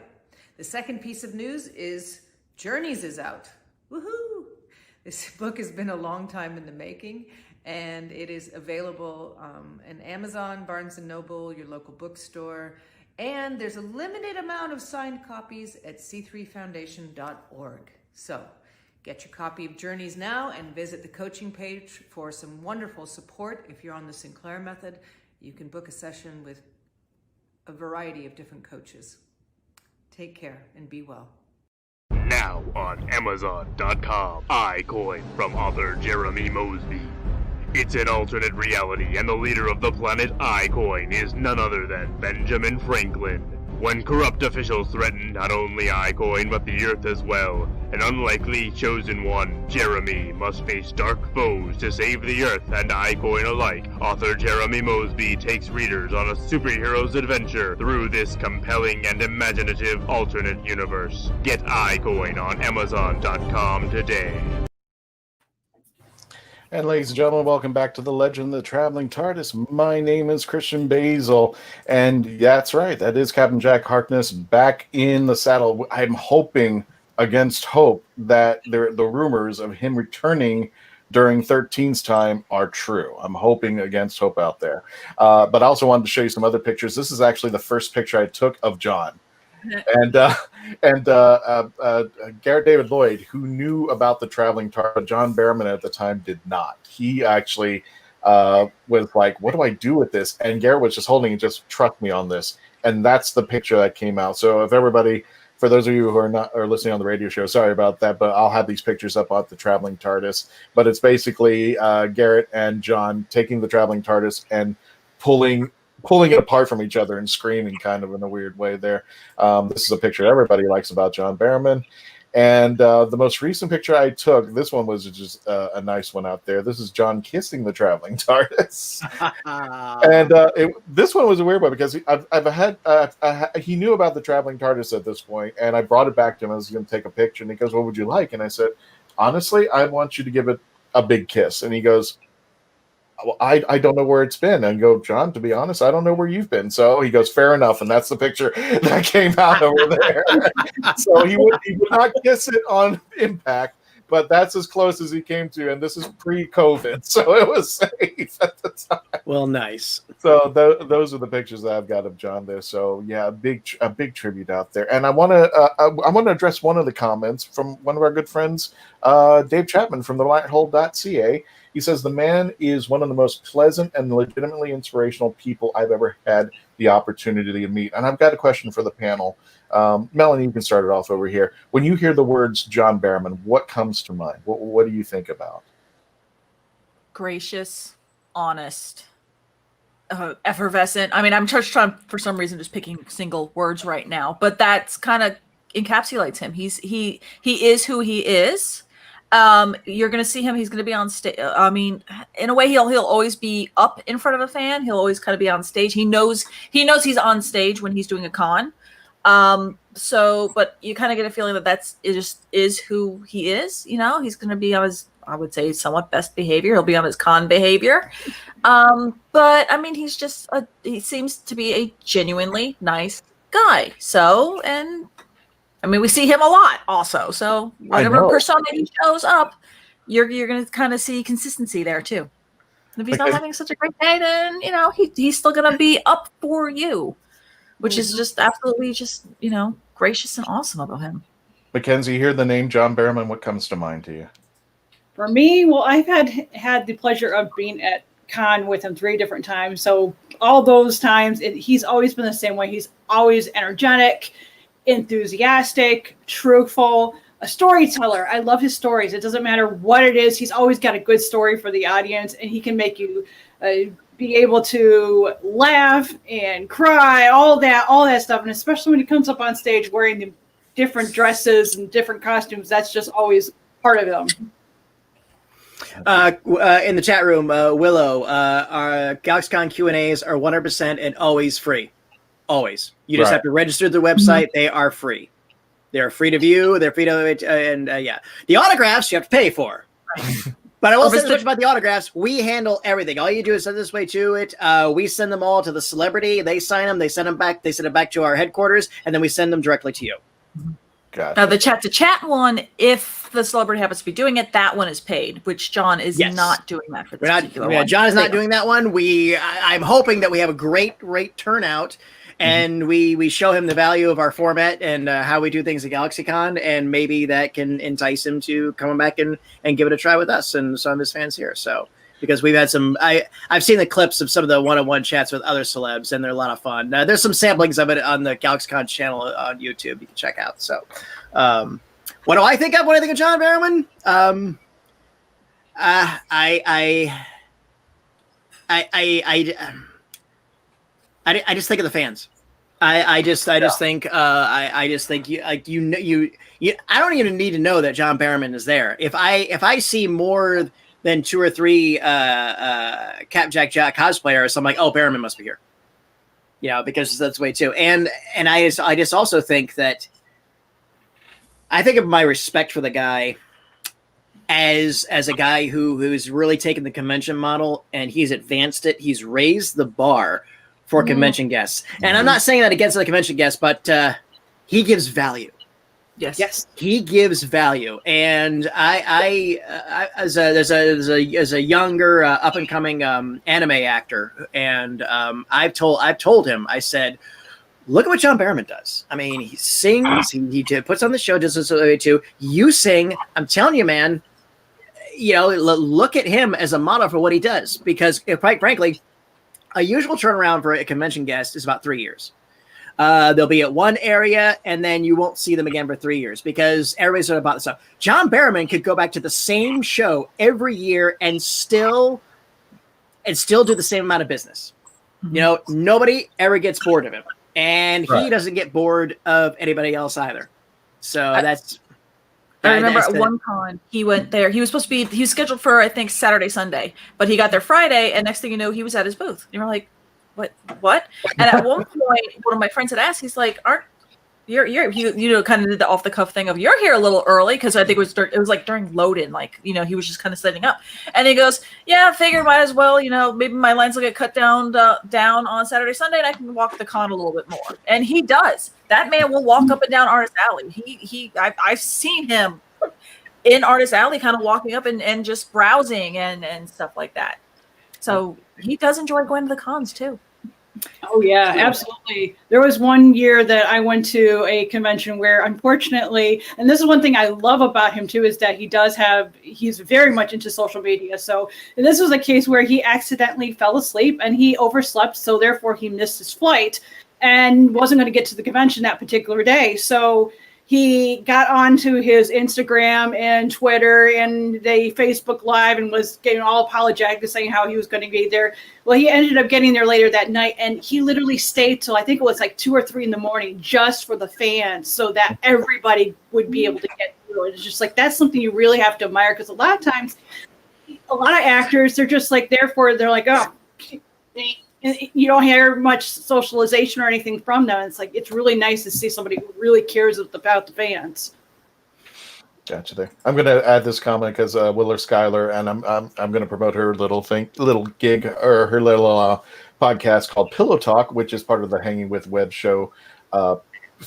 The second piece of news is Journeys is out. Woohoo! This book has been a long time in the making, and it is available in Amazon, Barnes & Noble, your local bookstore, and there's a limited amount of signed copies at c3foundation.org. So, get your copy of Journeys now and visit the coaching page for some wonderful support. If you're on the Sinclair Method, you can book a session with a variety of different coaches. Take care and be well. Now on Amazon.com, iCoin from author Jeremy Mosby. It's an alternate reality, and the leader of the planet iCoin is none other than Benjamin Franklin. When corrupt officials threaten not only iCoin but the Earth as well, an unlikely chosen one, Jeremy, must face dark foes to save the Earth and iCoin alike. Author Jeremy Mosby takes readers on a superhero's adventure through this compelling and imaginative alternate universe. Get iCoin on Amazon.com today. And ladies and gentlemen, welcome back to the Legend of the Traveling TARDIS. My name is Christian Basil, and that's right, that is Captain Jack Harkness back in the saddle. I'm hoping against hope that the rumors of him returning during 13's time are true. I'm hoping against hope out there. But I also wanted to show you some other pictures. This is actually the first picture I took of John. And Garrett David Lloyd, who knew about the traveling TARDIS, John Barrowman at the time did not. He actually was like, what do I do with this? And Garrett was just holding it, just trust me on this. And that's the picture that came out. So if everybody, for those of you who are listening on the radio show, sorry about that, but I'll have these pictures up on the traveling TARDIS. But it's basically Garrett and John taking the traveling TARDIS and pulling it apart from each other and screaming kind of in a weird way there. This is a picture everybody likes about John Barrowman. And the most recent picture I took, this one was just a nice one out there. This is John kissing the traveling TARDIS. And this one was a weird one because he knew about the traveling TARDIS at this point, and I brought it back to him. I was going to take a picture, and he goes, what would you like? And I said, honestly, I want you to give it a big kiss. And he goes, well, I don't know where it's been. And I go, John, to be honest, I don't know where you've been. So he goes, fair enough. And that's the picture that came out over there. So he would not kiss it on impact, but that's as close as he came to. And this is pre-COVID, so it was safe at the time. Well, nice. So those are the pictures that I've got of John there. So yeah, a big tribute out there. And I want to address one of the comments from one of our good friends, Dave Chapman from the lighthole.ca. He says, the man is one of the most pleasant and legitimately inspirational people I've ever had the opportunity to meet. And I've got a question for the panel. Melanie, you can start it off over here. When you hear the words John Barrowman, what comes to mind? What do you think about? Gracious, honest, effervescent. I mean, I'm just trying, for some reason, just picking single words right now, but that's kind of encapsulates him. He is who he is. You're going to see him. He's going to be on stage. I mean, in a way, he'll always be up in front of a fan. He'll always kind of be on stage. He knows he's on stage when he's doing a con. But you kind of get a feeling that it just is who he is. You know, he's going to be I would say, somewhat best behavior. He'll be on his con behavior. But I mean, he seems to be a genuinely nice guy. So, and I mean, we see him a lot also. So whatever persona he shows up, you're going to kind of see consistency there too. And if he's not having such a great day, then, you know, he's still going to be up for you, which is just absolutely just, you know, gracious and awesome about him. Mackenzie, you hear the name John Barrowman, what comes to mind to you? For me, well, I've had the pleasure of being at con with him 3 different times. So all those times, he's always been the same way. He's always energetic, enthusiastic, truthful, a storyteller. I love his stories. It doesn't matter what it is. He's always got a good story for the audience, and he can make you be able to laugh and cry, all that stuff. And especially when he comes up on stage wearing the different dresses and different costumes, that's just always part of him. In the chat room, Willow, our GalaxyCon Q&As are 100% and always free. Always. You just have to register the website. They are free. They're free to view. They're free to, and yeah. The autographs you have to pay for. But I will say much about the autographs. We handle everything. All you do is send this way to it. We send them all to the celebrity. They sign them. They send them back. They send it back to our headquarters, and then we send them directly to you. Now, the chat-to-chat one, if the celebrity happens to be doing it, that one is paid, which John is not doing that for this particular one. John is not doing that one. I'm hoping that we have a great turnout, and we show him the value of our format and how we do things at GalaxyCon, and maybe that can entice him to come back and give it a try with us and some of his fans here. So, because we've had I've seen the clips of some of the one-on-one chats with other celebs, and they're a lot of fun. There's some samplings of it on the GalaxyCon channel on YouTube you can check out. So, what do I think of when I think of John Barrowman? I just think of the fans. I just think you I don't even need to know that John Barrowman is there. If I see more than 2 or 3 Cap Jack cosplayers, I'm like, oh, Barrowman must be here. Yeah, because that's the way too. And I just also think that I think of my respect for the guy as a guy who's really taken the convention model and he's advanced it. He's raised the bar for convention guests. And I'm not saying that against the convention guests, but he gives value. Yes, he gives value. And I as a younger up and coming anime actor, and I've told him, I said, look at what John Barrowman does. I mean, he sings, he puts on the show, does this way too. You sing. I'm telling you, man. You know, look at him as a model for what he does. Because, quite frankly, a usual turnaround for a convention guest is about 3 years. They'll be at one area, and then you won't see them again for 3 years because everybody's about the stuff. John Barrowman could go back to the same show every year and still do the same amount of business. You know, nobody ever gets bored of him, and he doesn't get bored of anybody else either. So I remember at one con, he went there. He was scheduled for, I think, Saturday, Sunday, but he got there Friday, and next thing you know, he was at his booth. You were like, what? And at one point, one of my friends had asked, he's like, you kind of did the off the cuff thing of, you're here a little early, because I think it was like during load-in, like, you know, he was just kind of setting up. And he goes, yeah, I figured might as well, you know, maybe my lines will get cut down on Saturday, Sunday, and I can walk the con a little bit more. And he does. That man will walk up and down Artist Alley. I've seen him in Artist Alley kind of walking up and just browsing and stuff like that. So he does enjoy going to the cons too. Oh yeah, absolutely. There was one year that I went to a convention where, unfortunately, and this is one thing I love about him too, is that he's very much into social media. So this was a case where he accidentally fell asleep and he overslept. So therefore he missed his flight and wasn't going to get to the convention that particular day. So he got onto his Instagram and Twitter and the Facebook Live and was getting all apologetic, saying how he was going to be there. Well, he ended up getting there later that night, and he literally stayed till I think it was like 2 or 3 in the morning just for the fans, so that everybody would be able to get through it. It's just like, that's something you really have to admire, because a lot of times, a lot of actors, they're just like, they're like, oh, you don't hear much socialization or anything from them. It's like, it's really nice to see somebody who really cares about the fans. Gotcha. There. I'm going to add this comment because Willer Schuyler, and I'm going to promote her little gig, or her little podcast called Pillow Talk, which is part of the Hanging with Web show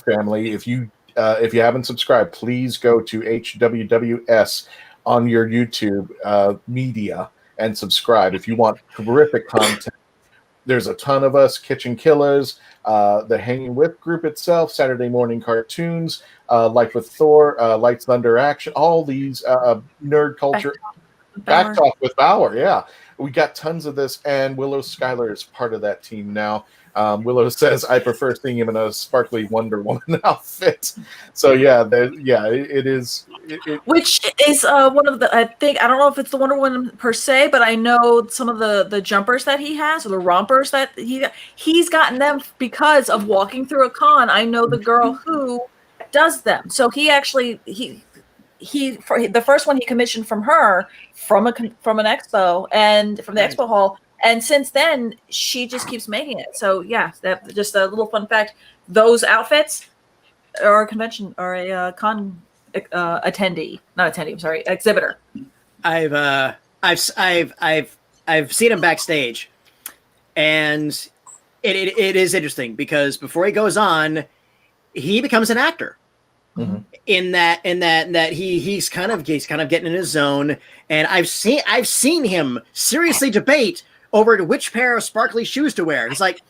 family. If you haven't subscribed, please go to HWWS on your YouTube media and subscribe if you want terrific content. There's a ton of us, Kitchen Killers, the Hanging With group itself, Saturday morning cartoons, Life with Thor, Lights, Thunder, Action, all these nerd culture. Back Talk with Bauer, yeah. We got tons of this, and Willow Schuyler is part of that team now. Willow says, I prefer seeing him in a sparkly Wonder Woman outfit. So, it is. Which is one of the, I don't know if it's the Wonder Woman per se, but I know some of the jumpers that he has, or the rompers that he's gotten them because of walking through a con. I know the girl who does them. So he actually, for the first one he commissioned from her from an expo and from the expo hall. And since then, she just keeps making it. So yeah, that just a little fun fact. Those outfits are a convention or a con exhibitor. I've seen him backstage, and it is interesting because before he goes on, he becomes an actor. Mm-hmm. In that he's kind of getting in his zone, and I've seen him seriously debate over which pair of sparkly shoes to wear. He's like,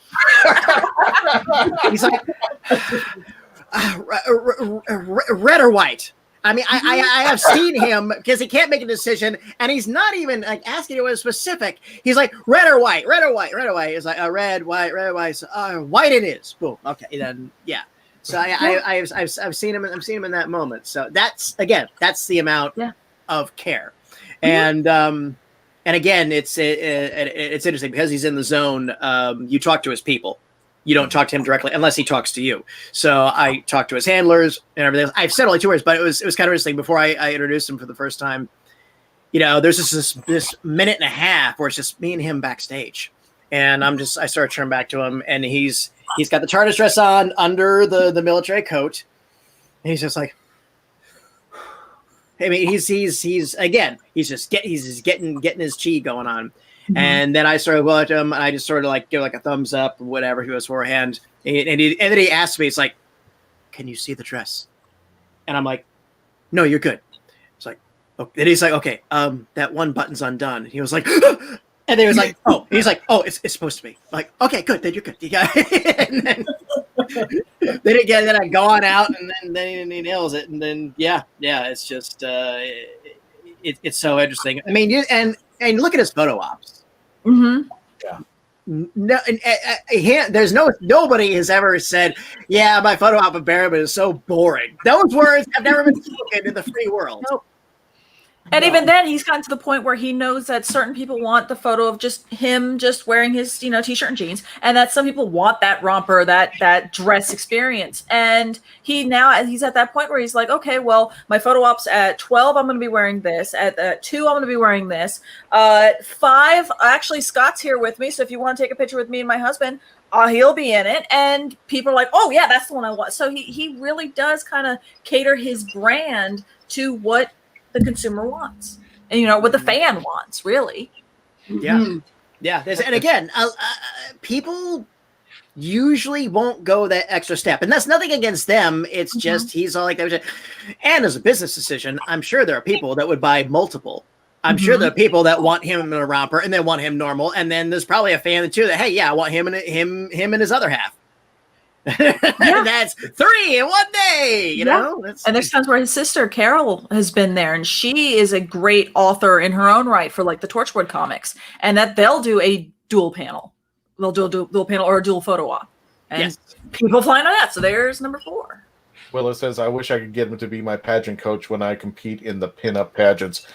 red or white. I mean, I have seen him because he can't make a decision, and he's not even like asking you what is specific. He's like, red or white, red or white, red or white. It's like red, white, white. So, white it is. Boom. Okay, then yeah. So I've seen him. I've seen him in that moment. So that's the amount of care, and again, it's interesting because he's in the zone. You talk to his people. You don't talk to him directly unless he talks to you. So I talked to his handlers and everything else. I've said only 2 words, but it was kind of interesting. Before I introduced him for the first time, there's just this minute and a half where it's just me and him backstage, and I started turning back to him, and he's got the Tardis dress on under the military coat, and he's just like, I mean, he's getting his chi going on. Mm-hmm. And then I started going to him, and I just sort of like give like a thumbs up or whatever he was beforehand. And then he asked me, it's like, can you see the dress? And I'm like, no, you're good. It's like, okay. And he's like, okay, that one button's undone. He was like, and then he was like, oh, he's like, oh, it's supposed to be. I'm like, okay, good, then you're good. And then I go on out, and then he nails it, and then it's just it's so interesting. I mean, and look at his photo ops. Mm-hmm. Yeah. No, there's nobody has ever said, yeah, my photo op of Barrowman is so boring. Those words have never been spoken in the free world. Nope. And even then, he's gotten to the point where he knows that certain people want the photo of just him just wearing his, t-shirt and jeans, and that some people want that romper, that dress experience. And he's at that point where he's like, okay, well, my photo ops at 12, I'm going to be wearing this. At 2, I'm going to be wearing this. 5, actually, Scott's here with me, so if you want to take a picture with me and my husband, he'll be in it. And people are like, oh yeah, that's the one I want. So he really does kind of cater his brand to what the consumer wants, and what the fan wants, really. Yeah. And again, people usually won't go that extra step, and that's nothing against them. It's just he's all like that. And as a business decision, I'm sure there are people that would buy multiple. I'm sure there are people that want him in a romper and they want him normal, and then there's probably a fan too that, hey, yeah, I want him and his other half. That's 3 in one day, know. And there's times where his sister Carol has been there, and she is a great author in her own right for like the Torchwood comics, and that they'll do a dual panel. They'll do a dual panel or a dual photo op, and people flying on that. So there's number 4. Willow says, I wish I could get him to be my pageant coach when I compete in the pinup pageants.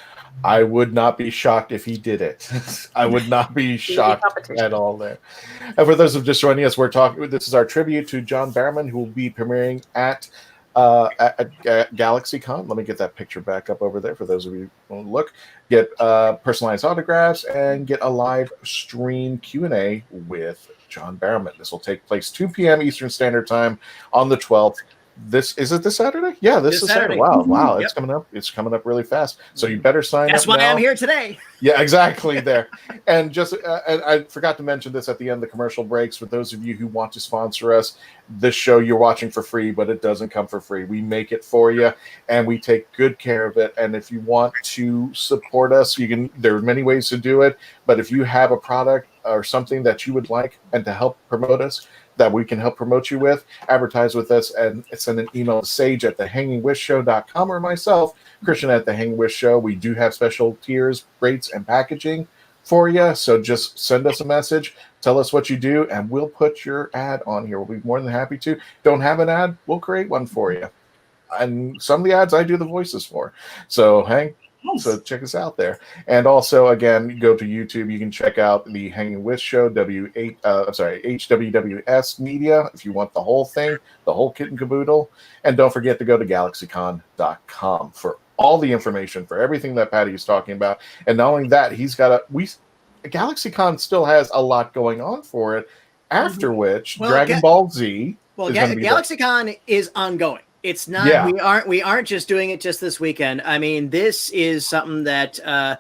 I would not be shocked if he did it. I would not be shocked at all there. And for those who are just joining us, this is our tribute to John Barrowman, who will be premiering at GalaxyCon. Let me get that picture back up over there for those of you who want to look. Get personalized autographs and get a live stream Q&A with John Barrowman. This will take place 2 p.m. Eastern Standard Time on the 12th. Is it this Saturday? Yeah, this is Saturday. Wow, it's coming up. It's coming up really fast. So you better sign up. That's why now. I'm here today. Yeah, exactly. There, and just and I forgot to mention this at the end of the commercial breaks. For those of you who want to sponsor us, this show you're watching for free, but it doesn't come for free. We make it for you, and we take good care of it. And if you want to support us, you can. There are many ways to do it, but if you have a product or something that you would like and to help promote us, that we can help promote you with, advertise with us, and send an email to sage@thehangingwithshow.com or myself, Christian at The Hanging With Show. We do have special tiers, rates, and packaging for you. So just send us a message, tell us what you do, and we'll put your ad on here. We'll be more than happy to. Don't have an ad? We'll create one for you. And some of the ads I do the voices for. So So check us out there. And also, again, go to YouTube. You can check out the Hanging With Show, HWWS Media, if you want the whole thing, the whole kit and caboodle. And don't forget to go to GalaxyCon.com for all the information, for everything that Patty is talking about. And not only that, GalaxyCon still has a lot going on for it, after which Dragon Ball Z. Well, GalaxyCon is ongoing. It's not. Yeah. We aren't just doing it just this weekend. I mean, this is something that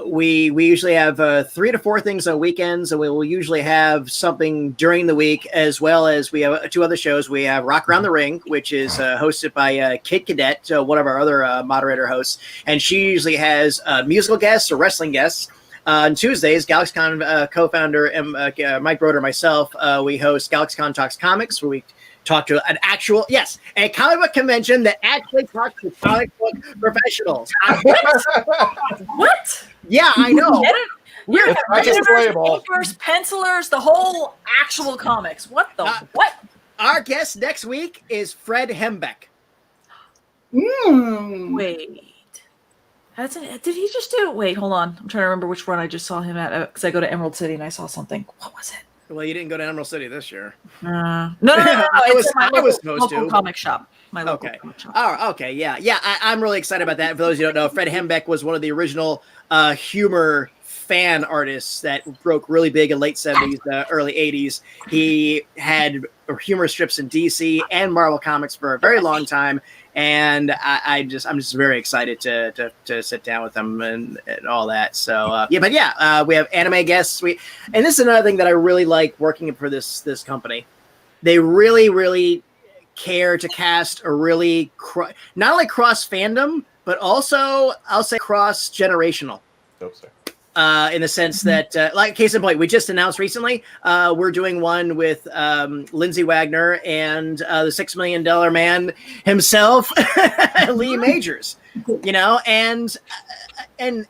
we usually have 3 to 4 things on weekends, and we will usually have something during the week, as well as we have 2 other shows. We have Rock Around the Ring, which is hosted by Kid Cadet, one of our other moderator hosts, and she usually has musical guests or wrestling guests. On Tuesdays, GalaxyCon co-founder Mike Broder and myself, we host GalaxyCon Talks Comics, where we talk to a comic book convention that actually talks to comic book professionals. What? Yeah, I know. We're painters, pencilers, the whole actual comics. What the what? Our guest next week is Fred Hembeck. Wait. Did he just do? Wait, hold on. I'm trying to remember which run I just saw him at, because I go to Emerald City and I saw something. What was it? Well, you didn't go to Emerald City this year. No. I was supposed to. Comic shop. My local comic shop. Oh, okay. Yeah. I'm really excited about that. For those who don't know, Fred Hembeck was one of the original humor fan artists that broke really big in late 70s, early 80s. He had humor strips in DC and Marvel Comics for a very long time. And I'm just very excited to sit down with them and all that. So we have anime guests. And this is another thing that I really like working for this company. They really care to cast a really not only cross fandom, but also I'll say cross generational. In the sense that, like case in point, we just announced recently, we're doing one with Lindsay Wagner and the $6 Million Man himself, Lee Majors. You know, and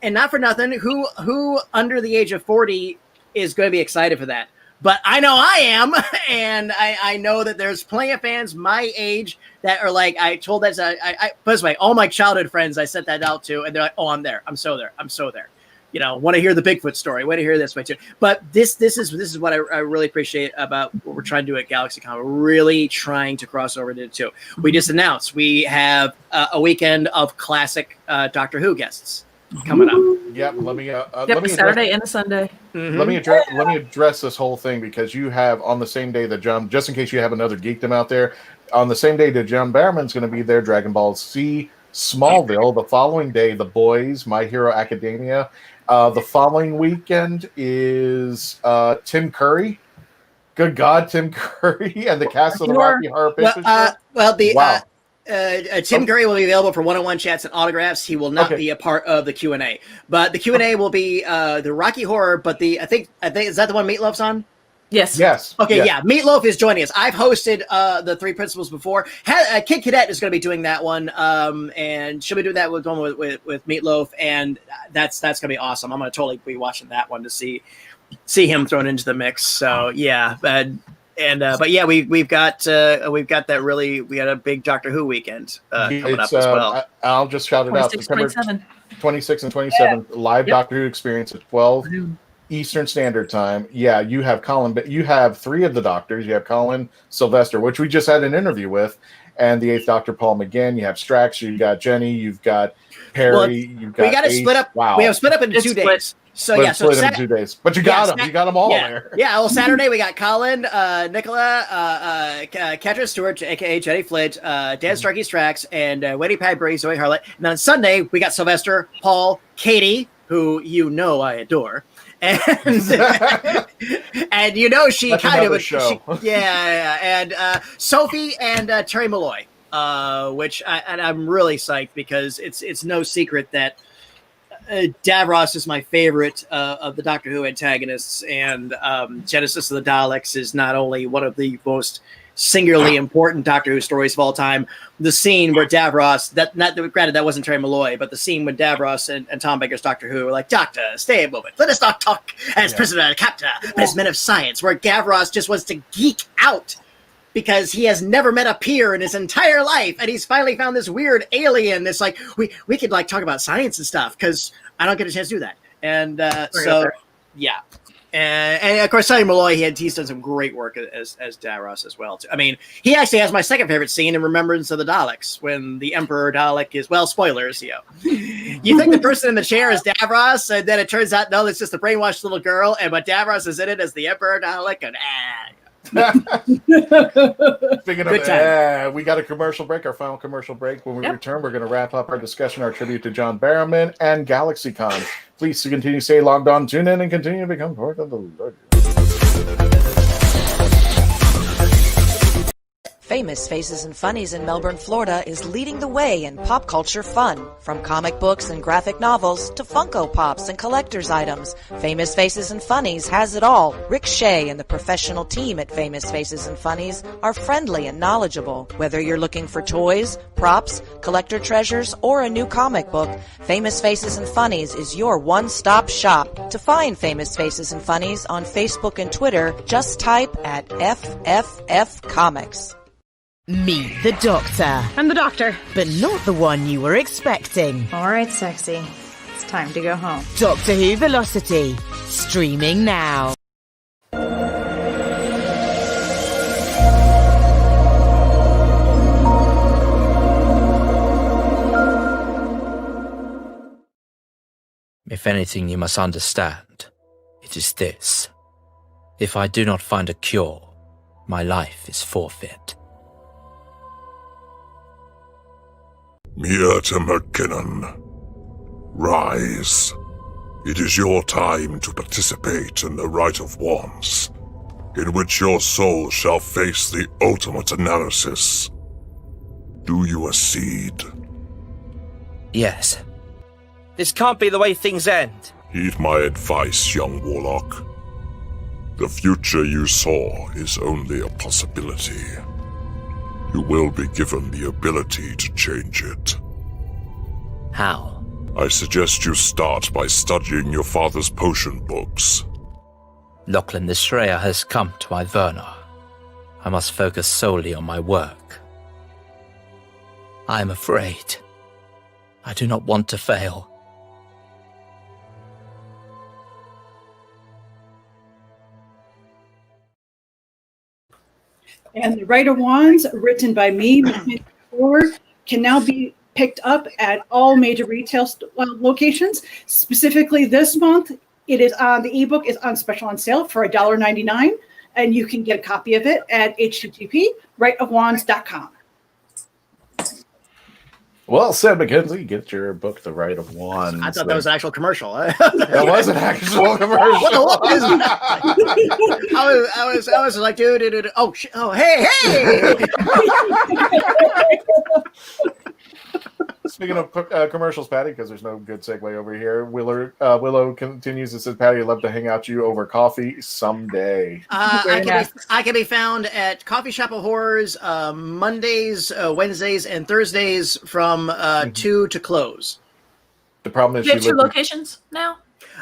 not for nothing, who under the age of 40 is going to be excited for that? But I know I am, and I know that there's plenty of fans my age that are like, I told that, by the way, all my childhood friends I sent that out to, and they're like, oh, I'm there. I'm so there. You know, want to hear the Bigfoot story, want to hear this way too. But this is what I really appreciate about what we're trying to do at GalaxyCon. We're really trying to cross over to it too. We just announced we have a weekend of classic Doctor Who guests coming up. Yep. Let me Saturday and a Sunday. Mm-hmm. Let me address this whole thing, because you have on the same day that John, just in case you have another geekdom out there, on the same day that John Barrowman's going to be there, Dragon Ball Z, Smallville. The following day, The Boys, My Hero Academia. The following weekend is Tim Curry. Good God, Tim Curry and the cast of the Rocky Horror Picture Show. Tim Curry will be available for one-on-one chats and autographs. He will not be a part of the Q&A. But the Q&A will be the Rocky Horror, but I think is that the one Meatloaf's on? Yes. Okay, yes. Yeah. Meatloaf is joining us. I've hosted the Three Principles before. Kid Cadet is going to be doing that one, and she'll be doing that with Meatloaf, and that's going to be awesome. I'm going to totally be watching that one to see him thrown into the mix. So yeah, but yeah, we've got that really. We got a big Doctor Who weekend coming up as well. I'll just shout it out. September 26th and 27th, live Doctor Who experience at 12. Eastern Standard Time. Yeah, you have Colin, but you have 3 of the Doctors. You have Colin Sylvester, which we just had an interview with, and the 8th Doctor, Paul McGinn. You have Strax. You've got Jenny. You've got Perry. You've got we got to split up. Wow. We have split up into 2 days. So but yeah, so split in 2 days. But you got them. You got them all yeah. there. Yeah. Well, Saturday we got Colin, Nicola, Katrin Stewart, aka Jenny Flint, Dan Starkey Strax, and Wendy Padbury, Zoe Harlett. And then on Sunday we got Sylvester, Paul, Katie, who I adore. And and she That's kind of show. and Sophie and Terry Malloy, which I'm really psyched because it's no secret that Davros is my favorite of the Doctor Who antagonists, and Genesis of the Daleks is not only one of the most singularly important Doctor Who stories of all time. The scene where Davros, granted that wasn't Terry Malloy, but the scene when Davros and Tom Baker's Doctor Who were like, "Doctor, stay a moment. Let us not talk as prisoner and captor, but as men of science," where Davros just wants to geek out because he has never met a peer in his entire life, and he's finally found this weird alien that's like, we could like talk about science and stuff because I don't get a chance to do that. And yeah. And of course, Terry Malloy, he's done some great work as Davros as well. I mean, he actually has my second favorite scene in Remembrance of the Daleks when the Emperor Dalek is, well, spoilers, you think the person in the chair is Davros, and then it turns out, no, it's just a brainwashed little girl, but Davros is in it as the Emperor Dalek, and Speaking of, we got a commercial break, our final commercial break. When we return, we're going to wrap up our discussion, our tribute to John Barrowman and GalaxyCon. Please continue to stay logged on, tune in, and continue to become part of the legend. Famous Faces and Funnies in Melbourne, Florida is leading the way in pop culture fun. From comic books and graphic novels to Funko Pops and collector's items, Famous Faces and Funnies has it all. Rick Shea and the professional team at Famous Faces and Funnies are friendly and knowledgeable. Whether you're looking for toys, props, collector treasures, or a new comic book, Famous Faces and Funnies is your one-stop shop. To find Famous Faces and Funnies on Facebook and Twitter, just type at FFF Comics. Meet the Doctor. I'm the Doctor. But not the one you were expecting. All right, sexy. It's time to go home. Doctor Who Velocity. Streaming now. If anything you must understand, it is this. If I do not find a cure, my life is forfeit. Mirta McKinnon, rise. It is your time to participate in the Rite of Wands, in which your soul shall face the ultimate analysis. Do you accede? Yes. This can't be the way things end. Heed my advice, young warlock. The future you saw is only a possibility. You will be given the ability to change it. How? I suggest you start by studying your father's potion books. Lachlan the Shreya has come to Iverna. I must focus solely on my work. I am afraid. I do not want to fail. And the Rite of Wands, written by me, can now be picked up at all major retail locations. Specifically this month, it is on the ebook is on special on sale for $1.99, and you can get a copy of it at http://riteofwands.com. Well said, Mackenzie. Get your book, The Rite of Wands. I thought that was an actual commercial. That was an actual commercial. What is that? I was like, dude. Oh, hey. Speaking of commercials, Patty, because there's no good segue over here. Willow continues and says, Patty, I'd love to hang out to you over coffee someday. I can be found at Coffee Shop of Horrors Mondays, Wednesdays, and Thursdays from 2 to close. The problem is you have two locations now?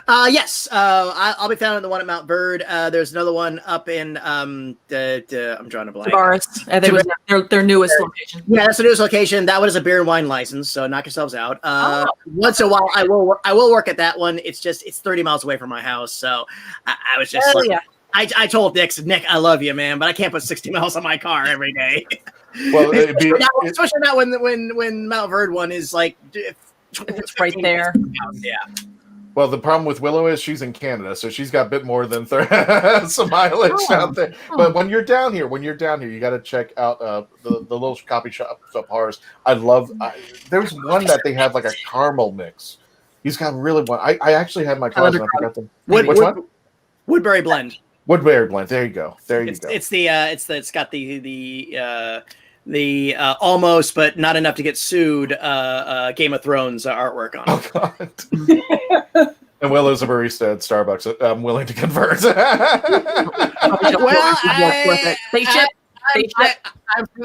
Yes. I'll be found in the one at Mount Bird. There's another one up in I'm drawing a blank. Tardis. I think it was their newest location. Yeah, that's the newest location. That one is a beer and wine license, so knock yourselves out. Once in a while, I will work at that one. It's 30 miles away from my house, so I was just I told Nick, I love you, man, but I can't put 60 miles on my car every day. Well, especially not when Mount Bird one is like it's right there. Yeah. Well, the problem with Willow is she's in Canada, so she's got a bit more than some mileage out there. But when you're down here, you got to check out the little coffee shop of horrors. I love. There's one that they have like a caramel mix. He's got really one. I actually had my closet. I forgot them. Which one? Woodbury blend. Woodbury blend. There you go. It's got the almost but not enough to get sued Game of Thrones artwork on it. Oh God. And Willow's a barista at Starbucks. I'm willing to convert.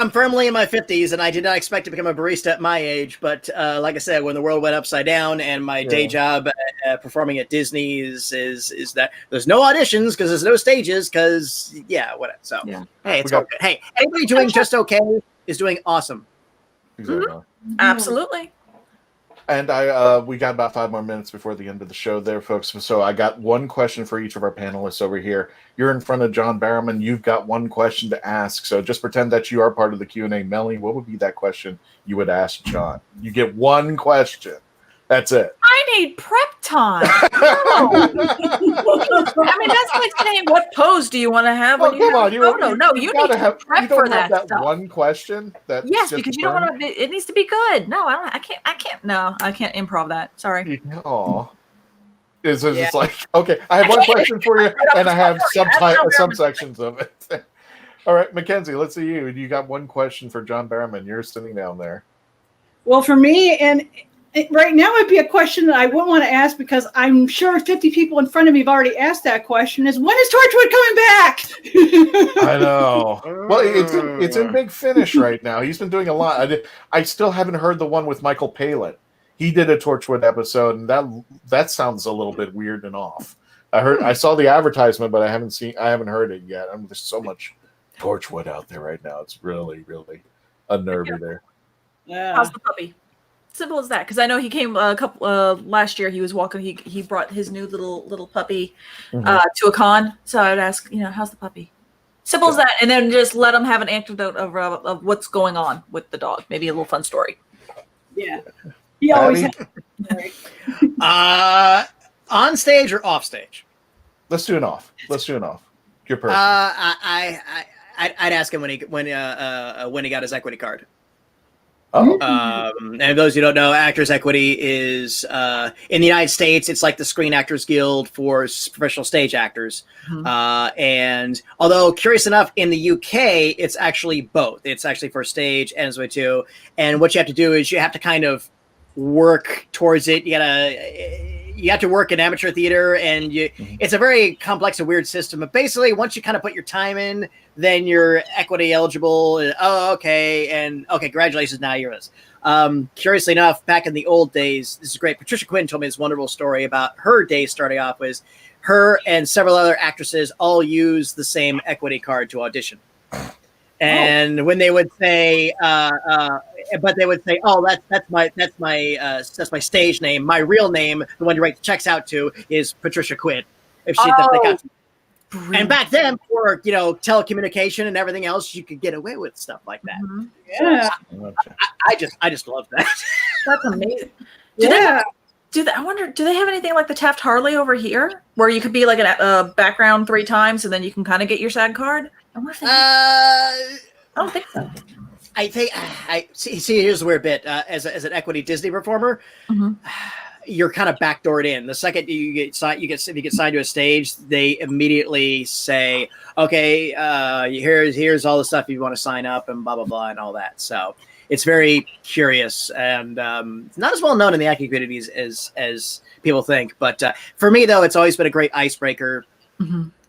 I'm firmly in my 50s, and I did not expect to become a barista at my age. But like I said, when the world went upside down, and my day job performing at Disney is that there's no auditions because there's no stages because whatever. So hey, it's okay. Hey, anybody doing just okay is doing awesome. Exactly. Mm-hmm. Absolutely. And we got about 5 more minutes before the end of the show there, folks. So I got one question for each of our panelists over here. You're in front of John Barrowman. You've got one question to ask. So just pretend that you are part of the Q&A. Melly, what would be that question you would ask John? You get one question. That's it. I need prep time. No. I mean, that's like saying, what pose do you want to have when you have a photo? No, you need to prep for that stuff. One question. Yes, because you don't want to. It needs to be good. No, I can't. No, I can't improv that. Sorry. Oh. It's just like, okay, I have one question for you, and I have subsections of it. All right, Mackenzie, let's see you. You got one question for John Barrowman. You're sitting down there. Well, for me, and right now it'd be a question that I wouldn't want to ask because I'm sure 50 people in front of me have already asked that question, is when is Torchwood coming back? I know. Well, it's in Big Finish right now. He's been doing a lot. I still haven't heard the one with Michael Palin. He did a Torchwood episode, and that sounds a little bit weird and off. I saw the advertisement, but I haven't heard it yet. I mean, there's so much Torchwood out there right now. It's really, really unnerving there. Yeah. How's the puppy? Simple as that. Because I know he came a couple last year. He was walking. He brought his new little puppy to a con. So I would ask, how's the puppy? Simple as that, and then just let him have an anecdote of what's going on with the dog. Maybe a little fun story. Yeah. He always on stage or off stage? Let's do an off. Your person. I'd ask him when he got his equity card. Oh. And those who don't know, Actors Equity is in the United States. It's like the Screen Actors Guild for professional stage actors. Mm-hmm. And although, curious enough, in the UK, it's actually both. It's actually for stage and way too. And what you have to do is you have to kind of work towards it. You have to work in amateur theater, and it's a very complex and weird system. But basically, once you kind of put your time in, then you're equity eligible. Okay, congratulations, now you're this. Curiously enough, back in the old days, this is great. Patricia Quinn told me this wonderful story about her day starting off. Was her and several other actresses all used the same equity card to audition. And when they would say, but they would say, "Oh, that's my stage name. My real name, the one you write the checks out to, is Patricia Quinn." If she, and back then, for telecommunication and everything else, you could get away with stuff like that. Mm-hmm. Yeah, I just love that. That's amazing. I wonder, do they have anything like the Taft Hartley over here, where you could be like a background 3 times and then you can kind of get your SAG card? I don't think so. I think I see. Here's the weird bit. As an equity Disney performer, you're kind of backdoored in. The second you get signed to a stage, they immediately say, "Okay, here's all the stuff you want to sign up and blah blah blah and all that." So it's very curious and not as well known in the acting communities as people think. But for me, though, it's always been a great icebreaker.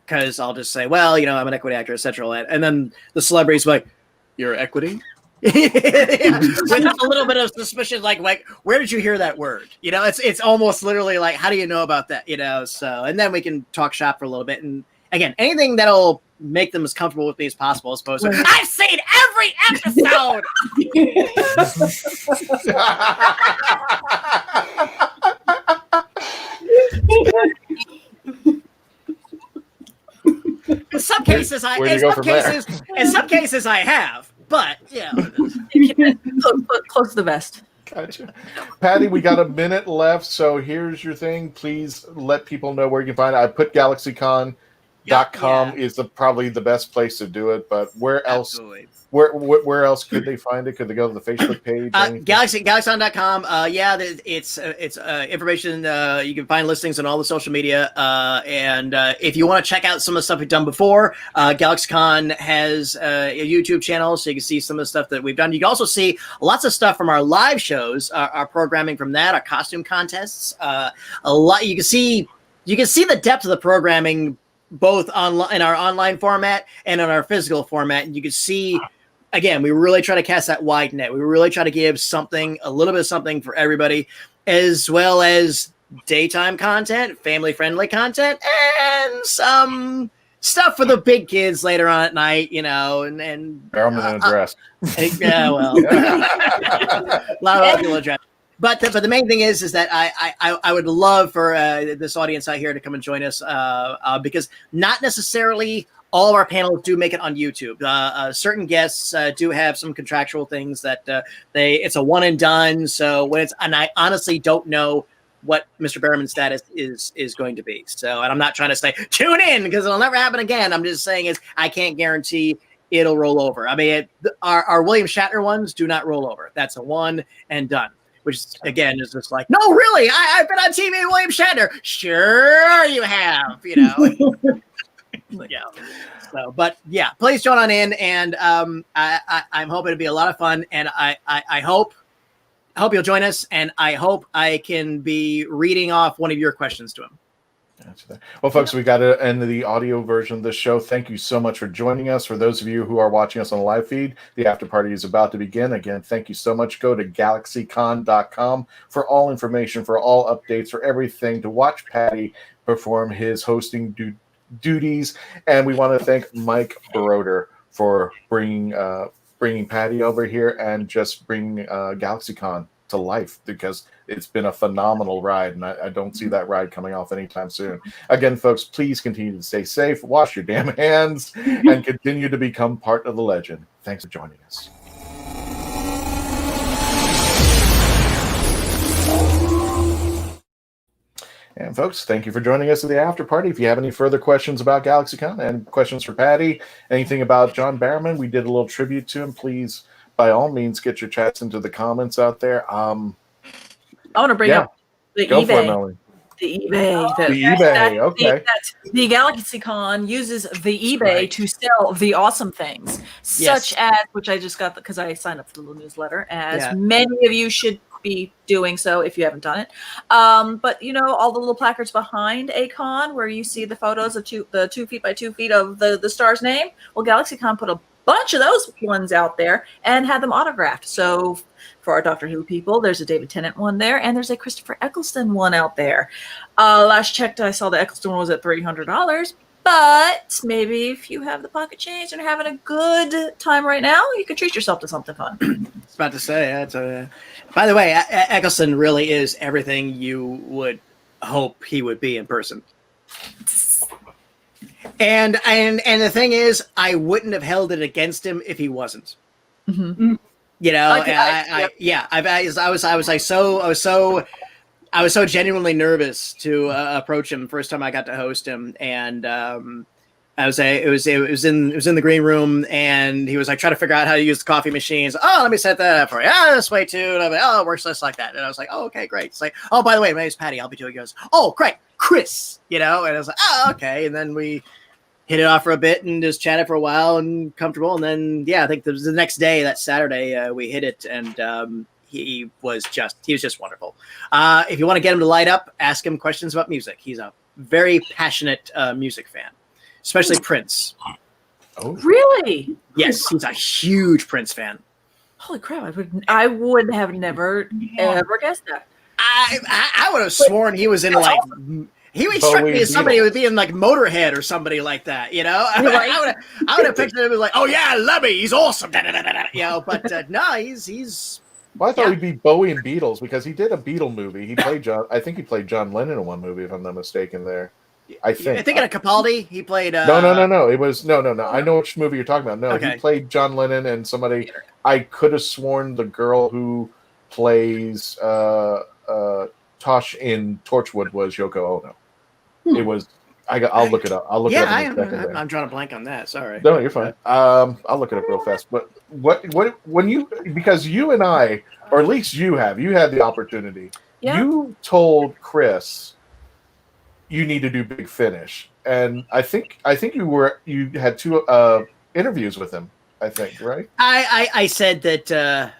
Because I'll just say, well, I'm an equity actor, etc. And then the celebrity's like, "You're equity?" With a little bit of suspicion, like, where did you hear that word? It's almost literally like, how do you know about that? So, and then we can talk shop for a little bit. And again, anything that'll make them as comfortable with me as possible, as opposed to, I've seen every episode. In some cases, I have, but close to the vest. Gotcha. Patty, we got a minute left, so here's your thing. Please let people know where you can find it. I put GalaxyCon.com is probably the best place to do it, but where else? Absolutely. Where else could they find it? Could they go to the Facebook page? GalaxyCon.com. It's information. You can find listings on all the social media. And if you want to check out some of the stuff we've done before, GalaxyCon has a YouTube channel, so you can see some of the stuff that we've done. You can also see lots of stuff from our live shows, our programming from that, our costume contests. A lot. You can see the depth of the programming both in our online format and in our physical format, and you can see. Again, we really try to cast that wide net. We really try to give a little bit of something for everybody, as well as daytime content, family-friendly content, and some stuff for the big kids later on at night, and Barrowman in a dress. Yeah, well, a lot of people dress. But the main thing is that I would love for this audience out here to come and join us because not necessarily all of our panels do make it on YouTube. Certain guests do have some contractual things that it's a one and done. So and I honestly don't know what Mr. Barrowman's status is going to be. So, and I'm not trying to say tune in because it'll never happen again. I'm just saying I can't guarantee it'll roll over. I mean, our William Shatner ones do not roll over. That's a one and done. Which again is just like, no, really, I've been on TV with William Shatner. Sure, you have, Yeah. So, but yeah, please join on in, and I'm hoping it'll be a lot of fun, and I hope you'll join us, and I hope I can be reading off one of your questions to him. Well, folks, we got to end the audio version of this show. Thank you so much for joining us. For those of you who are watching us on the live feed, the after party is about to begin. Again, thank you so much. Go to GalaxyCon.com for all information, for all updates, for everything, to watch Patty perform his hosting duties. And we want to thank Mike Broder for bringing Patty over here and just bringing GalaxyCon to life, because it's been a phenomenal ride, and I don't see that ride coming off anytime soon. Again, folks, please continue to stay safe, wash your damn hands, and continue to become part of the legend. Thanks for joining us. And folks, thank you for joining us at the after party. If you have any further questions about GalaxyCon and questions for Patty, anything about John Barrowman, we did a little tribute to him. Please, by all means, get your chats into the comments out there. I want to bring up the eBay. The eBay. Okay. The GalaxyCon uses the eBay to sell the awesome things, such as, which I just got because I signed up for the little newsletter, as many of you should be doing so if you haven't done it. But all the little placards behind a con where you see the photos of the 2 feet by 2 feet of the star's name. Well, GalaxyCon put a bunch of those ones out there and had them autographed. So for our Doctor Who people, there's a David Tennant one there, and there's a Christopher Eccleston one out there. Last checked, I saw the Eccleston one was at $300, but maybe if you have the pocket change and are having a good time right now, you can treat yourself to something fun. I was about to say, by the way, Eccleston really is everything you would hope he would be in person. And the thing is, I wouldn't have held it against him if he wasn't. Mm-hmm. I was so genuinely nervous to approach him first time I got to host him, and it was in the green room, and he was like trying to figure out how to use the coffee machines. Oh, let me set that up for you. This way too. And I'm like, it works just like that. And I was like, oh, okay, great. It's like, oh, by the way, my name's Patty. I'll be doing yours. Oh, great, Chris. And I was like, oh, okay. And then we hit it off for a bit and just chatted for a while and comfortable. And then, I think the next day, that Saturday, we hit it, and he was just wonderful. If you want to get him to light up, ask him questions about music. He's a very passionate music fan, especially Prince. Oh, really? Yes, he's a huge Prince fan. Holy crap! I would have never ever guessed that. I would have sworn he was in like. He would struck me as somebody who would be in like Motorhead or somebody like that, I would have pictured him as like, oh yeah, Lemmy, he's awesome, but no, he's. Well, I thought he'd be Bowie and Beatles, because he did a Beatle movie. He played John. I think he played John Lennon in one movie, if I'm not mistaken. There, I think in a Capaldi, he played. No. It was no. I know which movie you're talking about. No, okay. He played John Lennon and somebody. I could have sworn the girl who plays Tosh in Torchwood was Yoko Ono. It was. I'll look it up. I'll look it up. I'm drawing a blank on that. Sorry. No, you're fine. I'll look it up real fast. But when you, because you and I, or at least you had the opportunity. Yeah. You told Chris you need to do Big Finish, and I think you had 2 interviews with him. I think, right? I said that.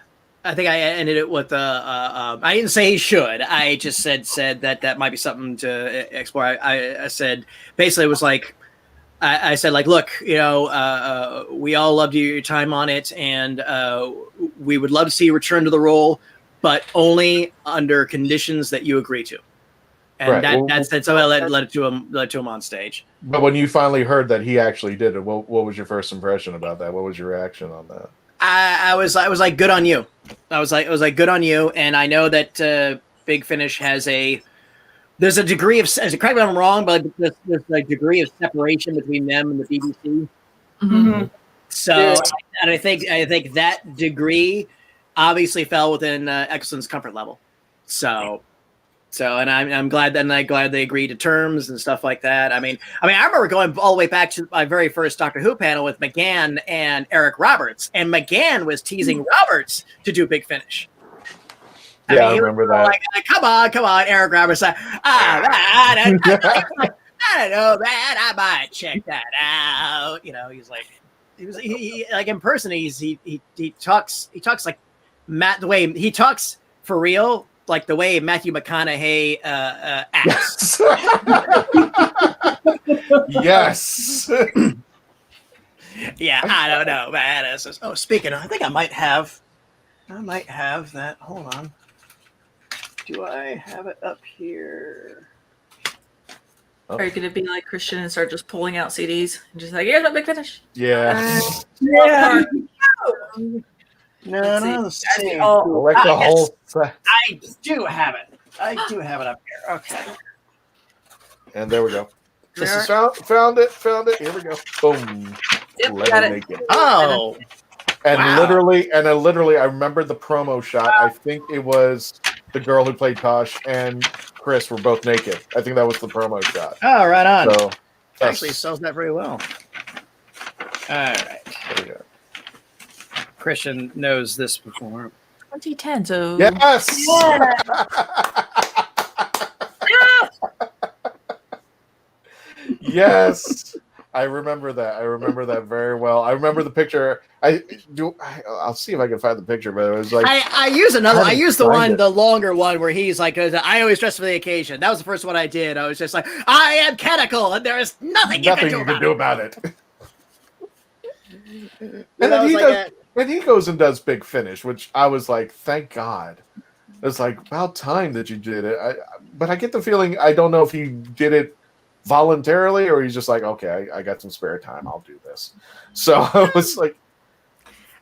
I think I ended it with I didn't say he should. I just said that might be something to explore. I said basically it was like I said like, look, we all loved your time on it, and we would love to see you return to the role, but only under conditions that you agree to. And that's so I let it to him on stage. But when you finally heard that he actually did it, what was your first impression about that? What was your reaction on that? I was like, good on you. I was like, good on you. And I know that Big Finish there's a degree of, correct me if I'm wrong, but there's a degree of separation between them and the BBC. Mm-hmm. So, and I think that degree obviously fell within Eccleston's comfort level. So, and I'm glad they agreed to terms and stuff like that. I mean, I remember going all the way back to my very first Doctor Who panel with McGann and Eric Roberts, and McGann was teasing Roberts to do Big Finish. I remember that. Like, come on, Eric Roberts. I don't know, man. I might check that out. He's like, he like in person. He talks like Matt, the way he talks for real. Like the way Matthew McConaughey acts. Yes. Yeah, I don't know, man. Speaking of, I think I might have that. Hold on. Do I have it up here? Are you going to be like Christian and start just pulling out CDs and just like, here's my Big Finish? Yeah. Yeah. No, the same. Like the whole set. I do have it. up here. Okay. And there we go. This is found it. Here we go. Boom. Yep, got it. Naked. Oh. And wow. literally, I remember the promo shot. I think it was the girl who played Tosh and Chris were both naked. I think that was the promo shot. Oh, right on. So actually sells that very well. All right. There we go. Christian knows this before. 2010, so yes. Yeah. Yes. I remember that very well. I remember the picture. I'll see if I can find the picture, but it was like I use the longer one where he's like, I always dress for the occasion. That was the first one I did. I was just like, I am Canical, and there is nothing you can do about it. And he goes and does Big Finish, which I was like, thank God. It's like about time that you did it. But I get the feeling, I don't know if he did it voluntarily or he's just like, okay, I got some spare time, I'll do this. So I was like,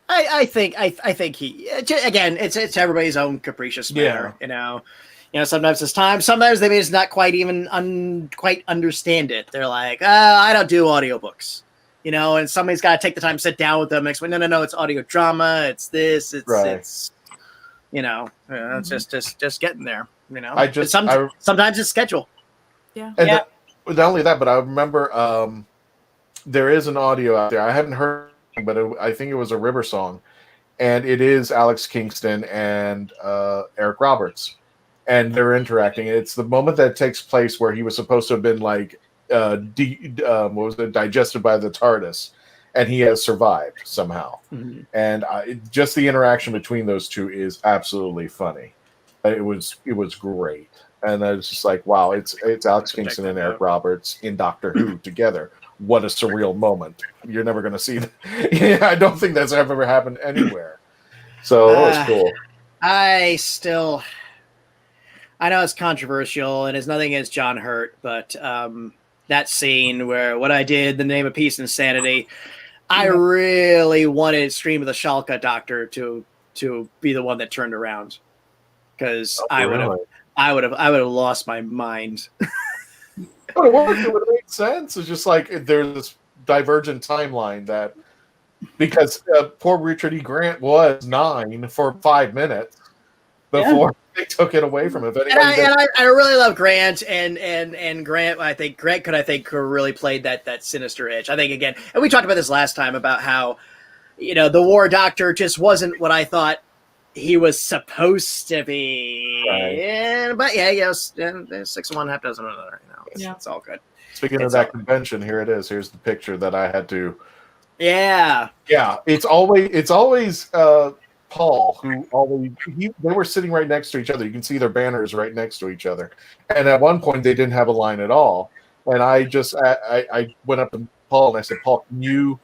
I think he, again, it's everybody's own capricious manner. Sometimes it's time, sometimes they may just not quite even quite understand it. They're like, I don't do audiobooks. And somebody's got to take the time to sit down with them and explain, no, it's audio drama, it's this, it's it's just getting there, sometimes it's schedule. Yeah. And not only that, but I remember there is an audio out there. I haven't heard, but I think it was a River song, and it is Alex Kingston and Eric Roberts, and they're interacting. It's the moment that takes place where he was supposed to have been like digested by the Tardis, and he has survived somehow. Mm-hmm. And just the interaction between those two is absolutely funny. It was great. And I was just like, wow, it's Alex Kingston and Eric Roberts in Doctor Who together. What a surreal moment. You're never going to see that. Yeah, I don't think that's ever happened anywhere. So that was cool. I know it's controversial and it's nothing against John Hurt, but that scene where what I did, The Name of Peace and Sanity, I really wanted Stream of the Shalka Doctor to be the one that turned around, because I would have lost my mind. But it would have made sense. It's just like there's this divergent timeline that because poor Richard E. Grant was 9 for 5 minutes, before they took it away from him. And I really love Grant and Grant. I think Grant could really played that sinister edge. I think again, and we talked about this last time about how the War Doctor just wasn't what I thought he was supposed to be. Right. But yes, 6 of one, half dozen of another. It's all good. Speaking of that convention, here it is. Here's the picture that I had to. Yeah. It's always Paul who they were sitting right next to each other. You can see their banners right next to each other. And at one point they didn't have a line at all. And I went up to Paul and I said, Paul, can you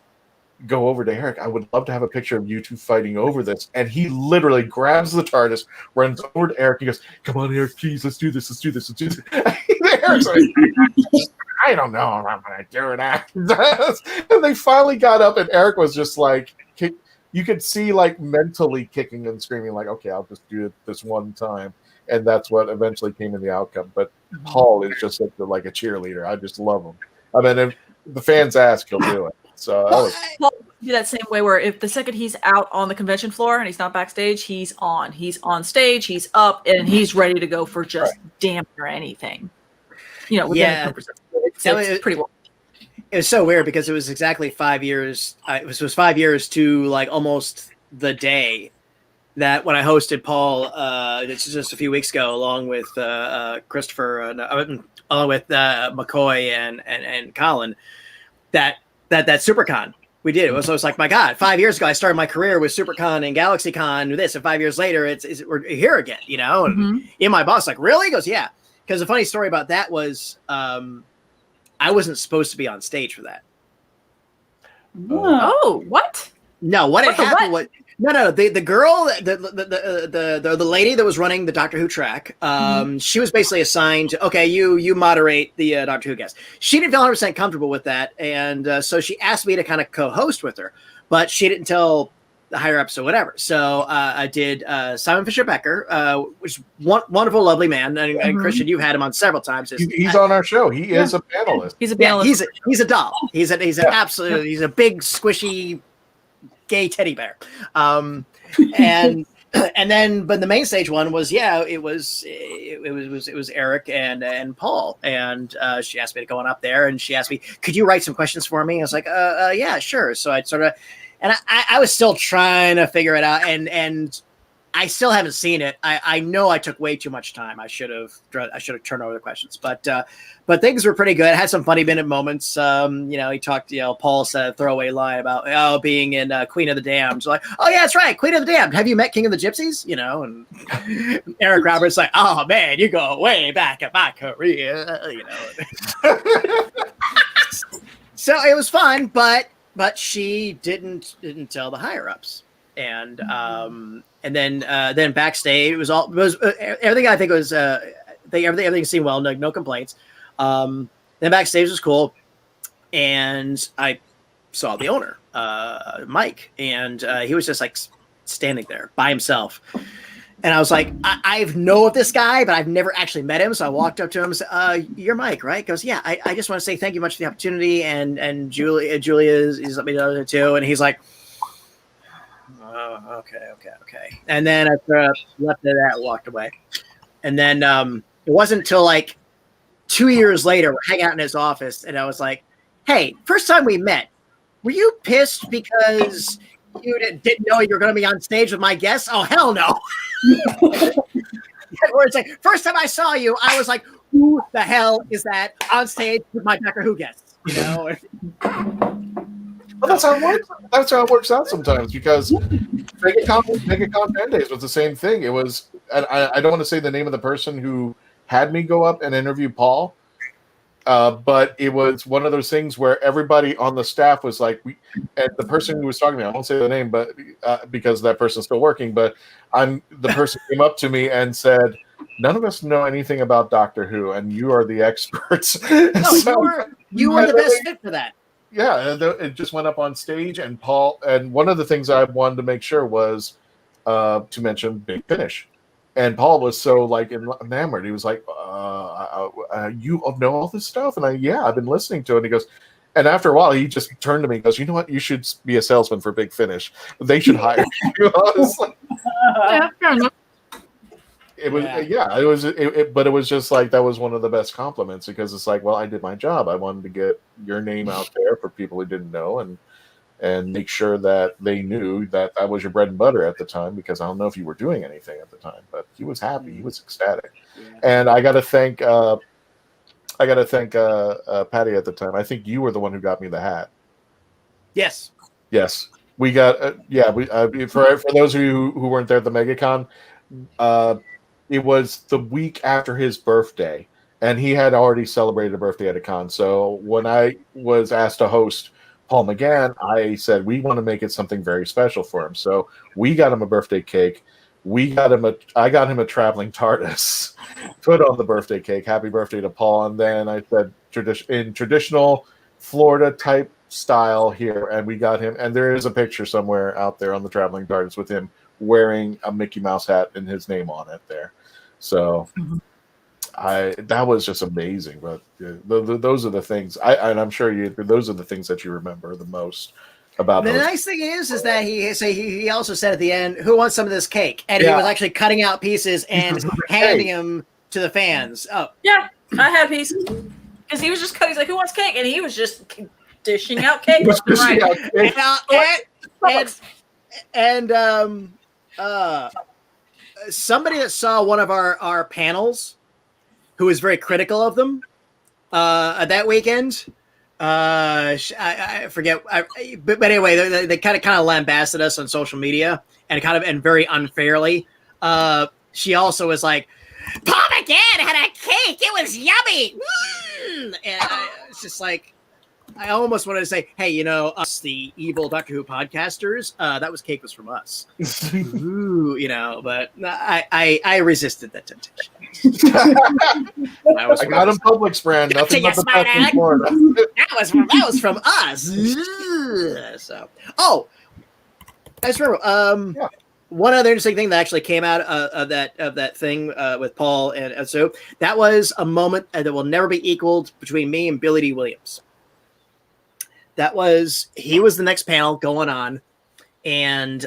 go over to Eric? I would love to have a picture of you two fighting over this. And he literally grabs the TARDIS, runs over to Eric, and goes, "Come on, Eric, please, let's do this. Eric's like, I don't know if I'm going to do that. And they finally got up, and Eric was just like, you could see like mentally kicking and screaming, like, okay, I'll just do it this one time. And that's what eventually came in the outcome. But Paul is just like a cheerleader. I just love him. I mean, if the fans ask, he'll do it. So Paul do that same way where if the second he's out on the convention floor and he's not backstage, he's on stage, he's up, and he's ready to go for just damn near anything. Within it's pretty well. It was so weird because it was exactly 5 years. It was 5 years to like almost the day that when I hosted Paul, just a few weeks ago, along with Christopher, along with McCoy and Colin, that SuperCon we did. It was like, my God, 5 years ago I started my career with SuperCon and GalaxyCon, this, and 5 years later we're here again, And my boss like, really? He goes, yeah. Because the funny story about that was I wasn't supposed to be on stage for that. Oh, what? No, what had happened was the girl, the lady that was running the Doctor Who track, she was basically assigned, okay, you moderate the Doctor Who guest. She didn't feel 100% comfortable with that, and so she asked me to kind of co-host with her, but she didn't tell the higher ups or whatever. So I did Simon Fisher Becker, which is wonderful, lovely man, and Christian, you've had him on several times. He's on our show. He is a panelist. He's a panelist. He's a doll. He's an absolute. He's a big squishy gay teddy bear. And then the main stage one was it was Eric and Paul, and she asked me to go on up there, and she asked me, could you write some questions for me? I was like, yeah, sure. So I'd sort of, and I was still trying to figure it out, and I still haven't seen it. I know I took way too much time. I should have turned over the questions, but things were pretty good. I had some funny minute moments. He talked. Paul said a throwaway line about being in Queen of the Damned. So like, oh yeah, that's right, Queen of the Damned. Have you met King of the Gypsies? And Eric Roberts like, oh man, you go way back in my career. So it was fun, but she didn't tell the higher ups. And then backstage it was everything. I think it was everything seemed well, no complaints. Then backstage was cool, and I saw the owner, Mike, and he was just like standing there by himself. And I was like, I know of this guy, but I've never actually met him. So I walked up to him and said, you're Mike, right? He goes, yeah, I just want to say thank you much for the opportunity. And Julia is let me know too. And he's like, oh, okay. And then after I left it at, walked away. And then it wasn't until like 2 years later, we're hanging out in his office, and I was like, hey, first time we met, were you pissed because you didn't know you were going to be on stage with my guests? Oh, hell no. Where it's like, first time I saw you, I was like, who the hell is that on stage with my Doctor Who guests? Well, that's how it works. That's how it works out sometimes, because MegaCon Fan Days was the same thing. It was, and I don't want to say the name of the person who had me go up and interview Paul, but it was one of those things where everybody on the staff was like, and the person who was talking to me, I won't say the name, but because that person's still working, but the person came up to me and said, none of us know anything about Doctor Who, and you are the experts. No, so, you were the best fit for that. Yeah, and it just went up on stage, and Paul, and one of the things I wanted to make sure was to mention Big Finish. And Paul was so like enamored. He was like, you know all this stuff? And I've been listening to it. And he goes, and after a while, he just turned to me and goes, you know what? You should be a salesman for Big Finish. They should hire you. I was like, yeah, fair enough. It was it was but it was just like that was one of the best compliments because it's like, well, I did my job. I wanted to get your name out there for people who didn't know and make sure that they knew that that was your bread and butter at the time, because I don't know if you were doing anything at the time, but he was happy. He was ecstatic. And I got to thank Patty at the time. I think you were the one who got me the hat. Yes. Yes. We got for those of you who weren't there at the MegaCon, it was the week after his birthday, and he had already celebrated a birthday at a con. So when I was asked to host Paul McGann, I said we want to make it something very special for him. So we got him a birthday cake. I got him a traveling TARDIS, put on the birthday cake. Happy birthday to Paul. And then I said in traditional Florida type style here, and we got him. And there is a picture somewhere out there on the traveling TARDIS with him wearing a Mickey Mouse hat and his name on it there. So that was just amazing. But those are the things and I'm sure those are the things that you remember the most about. The nice thing is that he also said at the end, "Who wants some of this cake?" And he was actually cutting out pieces and handing them to the fans. Oh, yeah, I had pieces because he was just cutting. He's like, "Who wants cake?" And he was just dishing out cake. Somebody that saw one of our panels, who was very critical of them that weekend. I forget, but anyway, they kind of lambasted us on social media and very unfairly. She also was like, "Paul McGann had a cake. It was yummy." And it's just like, I almost wanted to say, "Hey, us, the evil Doctor Who podcasters, that cake was from us." Ooh, but I resisted that temptation. I got him Publix brand. Nothing but the best in Florida. That was from us. So, I just remember one other interesting thing that actually came out of that thing with Paul, and so that was a moment that will never be equaled between me and Billy D. Williams. He was the next panel going on, and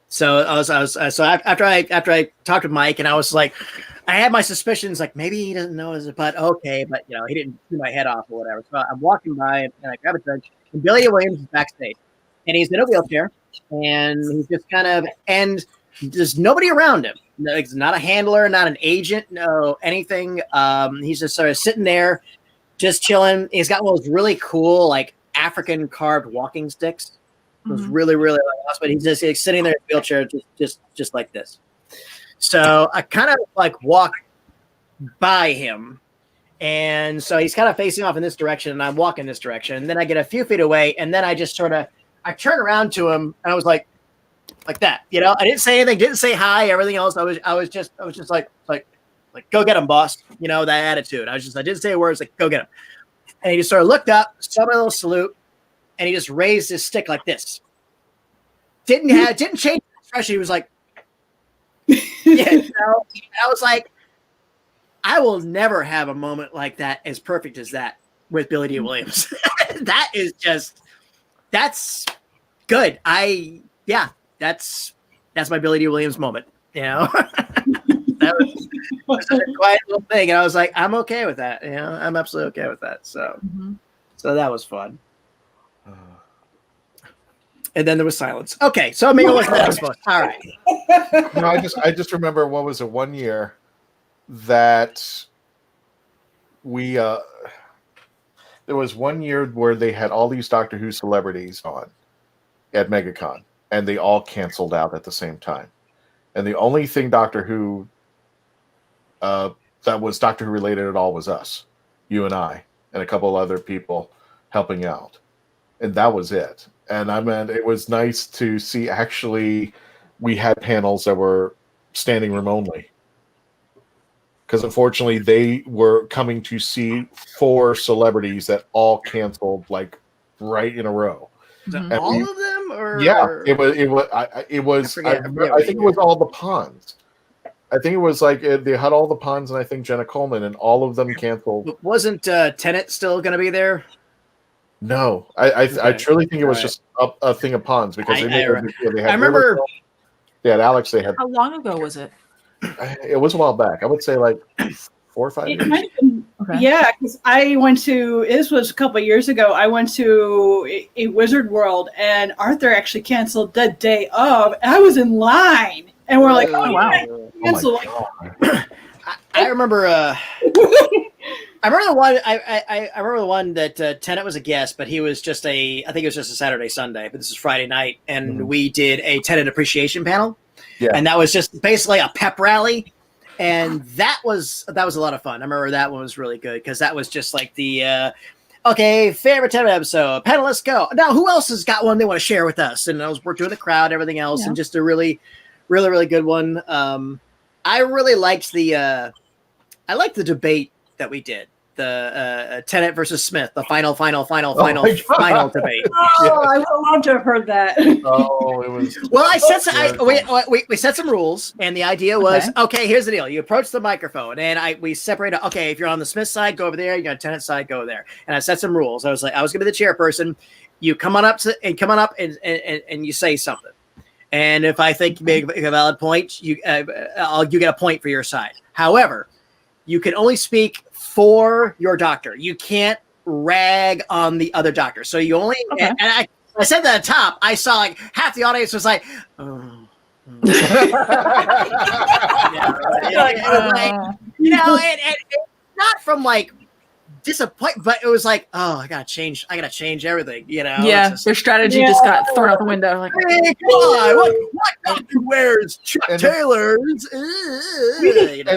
so after I talked with Mike, and I was like, I had my suspicions, like maybe he doesn't know his butt, okay, but he didn't chew my head off or whatever. So I'm walking by and I grab a drink, and Billy Williams is backstage, and he's in a wheelchair, and he's just and there's nobody around him. No, it's not a handler, not an agent, no anything. He's just sort of sitting there, just chilling. He's got one of those really cool, like, African carved walking sticks. It was really, really awesome. But he's just sitting there in a wheelchair, just like this. So I kind of like walk by him, and so he's kind of facing off in this direction, and I'm walking this direction. And then I get a few feet away, and then I just I turn around to him, and I was like that. I didn't say anything, didn't say hi, everything else. I was just like go get him, boss. That attitude. I didn't say a word. It's like, go get him. And he just sort of looked up, saw my little salute, and he just raised his stick like this. Didn't change the expression. He was like, I was like, I will never have a moment like that as perfect as that with Billy D. Williams. That's good. That's my Billy D. Williams moment. That was a quiet little thing, and I was like, I'm okay with that. I'm absolutely okay with that. So, so that was fun. And then there was silence. Okay, so maybe it wasn't that fun. All right. I just remember what was it one year that we there was one year where they had all these Doctor Who celebrities on at MegaCon, and they all canceled out at the same time. And the only thing Doctor Who that was Doctor Who related at all was us, you and I, and a couple other people helping out. And that was it. And I mean, it was nice to see actually we had panels that were standing room only. Because unfortunately, they were coming to see 4 celebrities that all canceled like right in a row. All of them, or yeah, it was. I think it was all the Ponds. I think it was like they had all the Ponds, and I think Jenna Coleman, and all of them canceled. Wasn't Tennant still going to be there? No, I truly think it was just a thing of Ponds because they had remember. They had Alex. They had. How long ago was it? It was a while back. I would say like 4 or 5 years. Yeah, because I went to, this was a couple of years ago, I went to a Wizard World, and Arthur actually canceled the day of. I was in line, and we're like, oh, wow. Cancel. I remember I remember the one. I remember the one that Tennant was a guest, but he was just I think it was just a Saturday, Sunday. But this is Friday night, and we did a Tennant appreciation panel, and that was just basically a pep rally, and that was a lot of fun. I remember that one was really good because that was just like the okay, favorite Tennant episode. Panelists go now. Who else has got one they want to share with us? And I was working with the crowd, everything else, and just a really, really, really good one. I really liked the debate that we did, the Tennant versus Smith, the final debate. Oh, I would love to have heard that. Oh, it was. Well, I said we set some rules, and the idea was okay. Here's the deal: you approach the microphone, and we separated. Okay, if you're on the Smith side, go over there. You're on the Tennant side, go there. And I set some rules. I was going to be the chairperson. You come on up and you say something. And if I think you make a valid point, you get a point for your side. However, you can only speak for your doctor. You can't rag on the other doctor. So you only and I said that at the top. I saw like half the audience was like, oh. And not from like disappointment, but it was like, oh, I gotta change everything, Yeah, their strategy just got thrown out the window. Like, hey, come on, what doctor wears Chuck Taylor's? And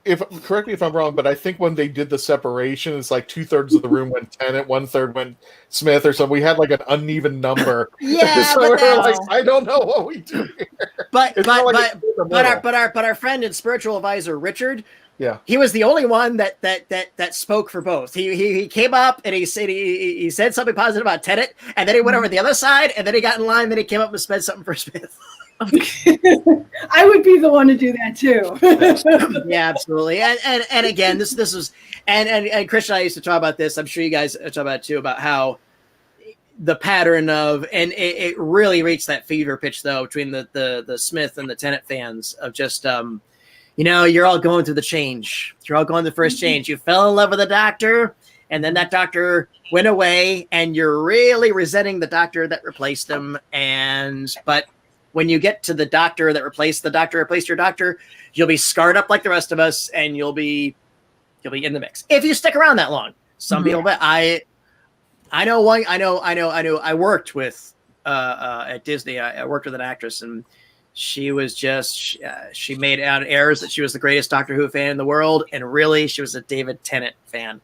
if correct me if I'm wrong, but I think when they did the separation, it's like 2/3 of the room went Tennant, 1/3 went Smith, or something. We had like an uneven number. Yeah, so we're like, I don't know what we do here. But our friend and spiritual advisor Richard. Yeah, he was the only one that spoke for both. He came up and he said something positive about Tennant, and then he went over to the other side, and then he got in line. Then he came up and said something for Smith. I would be the one to do that too. Yeah, absolutely. And again, this was and Christian and I used to talk about this. I'm sure you guys talk about it too, about how the pattern of and it really reached that fever pitch though between the Smith and the Tennant fans of just you're all going through the change. You're all going through the first change. You fell in love with a doctor, and then that doctor went away, and you're really resenting the doctor that replaced him. But when you get to the doctor that replaced your doctor, you'll be scarred up like the rest of us, and you'll be in the mix if you stick around that long. Some people, but I worked with at Disney. I worked with an actress, and she was just she made out airs that she was the greatest Doctor Who fan in the world, and really she was a David Tennant fan,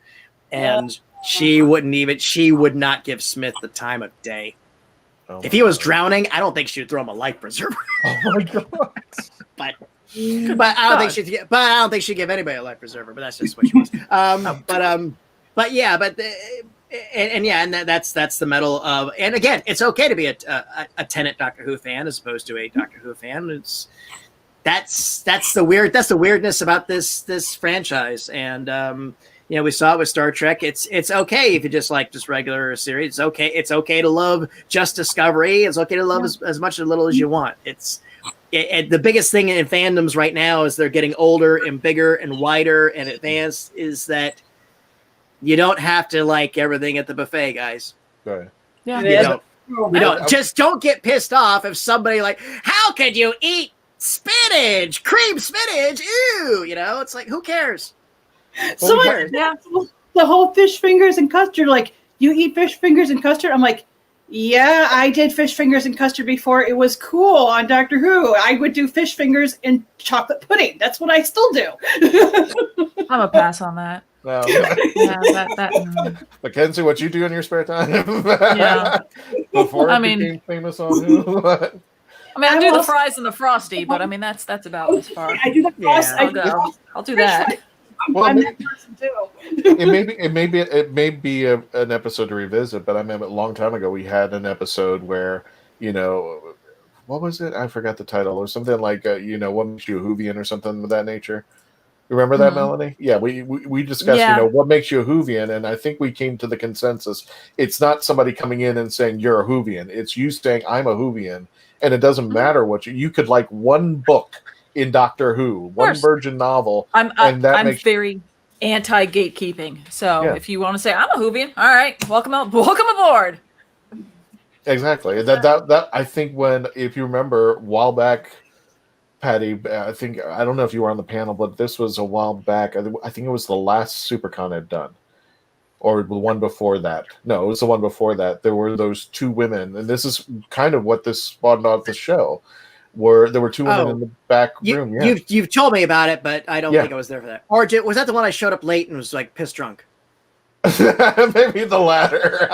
and she would not give Smith the time of day. If he was drowning, I don't think she would throw him a life preserver. Oh my god! but I don't think she'd give anybody a life preserver. But that's just what she was. That's the metal of. And again, it's okay to be a Tennant Doctor Who fan as opposed to a Doctor Who fan. That's the weirdness about this franchise. And we saw it with Star Trek. It's okay if you just like just regular series. It's okay to love just Discovery. It's okay to love as much or little as you want. The biggest thing in fandoms right now is they're getting older and bigger and wider and advanced. Is that you don't have to like everything at the buffet, guys. Right. Yeah. You don't. Just don't get pissed off if somebody like, how could you eat spinach, cream spinach? Ew. It's like, who cares? The whole fish fingers and custard. Like, you eat fish fingers and custard? I'm like, yeah, I did fish fingers and custard before. It was cool on Doctor Who. I would do fish fingers and chocolate pudding. That's what I still do. I'm a pass on that. No. Mackenzie, what you do in your spare time? Yeah. Before it became famous on Who? I do the fries and the frosty, but that's about as far. I do the frost. Yeah, I'll do that. I'm that person too. it may be an episode to revisit, but I remember a long time ago we had an episode where what was it? I forgot the title or something like what makes you a Whovian or something of that nature. Remember that, Melanie? Yeah, we discussed what makes you a Whovian, and I think we came to the consensus. It's not somebody coming in and saying you're a Whovian. It's you saying I'm a Whovian, and it doesn't matter what you could like one book in Doctor Who, one virgin novel, I'm makes very anti-gatekeeping. So Yeah. if you want to say I'm a Whovian, all right, welcome aboard. Exactly. That I think if you remember a while back, Patty, I don't know if you were on the panel, but this was a while back. I think it was the last SuperCon I'd done, or the one before that. No, it was the one before that. There were those two women, and this is kind of what this spawned off the show. There were two women in the back room. Yeah, you've told me about it, but I don't Yeah. think I was there for that. Or was that the one I showed up late and was like pissed drunk? Maybe the latter.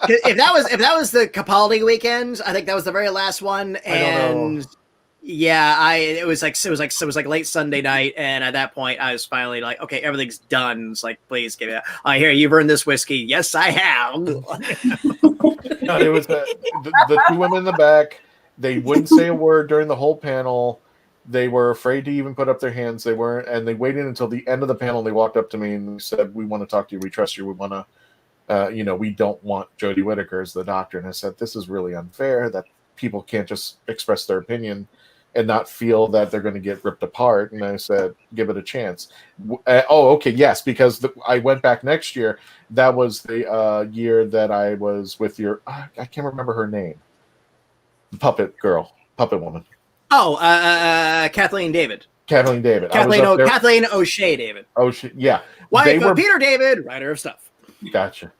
if that was the Capaldi weekend, I think that was the very last one. And yeah, it was like late Sunday night, and at that point, I was finally like, okay, everything's done. It's like, please give it. I hear you've earned this whiskey. Yes, I have. No, it was the two women in the back. They wouldn't say a word during the whole panel. They were afraid to even put up their hands. They weren't, and they waited until the end of the panel. They walked up to me and said, "We want to talk to you. We trust you. We want to, we don't want Jodie Whittaker as the doctor." And I said, "This is really unfair that people can't just express their opinion and not feel that they're going to get ripped apart." And I said, "Give it a chance." Okay, yes, because I went back next year. That was the year that I was with I can't remember her name. The puppet woman. Oh, Kathleen David. Kathleen O'Shea David. O'Shea, yeah. Wife of Peter David, writer of stuff. Gotcha.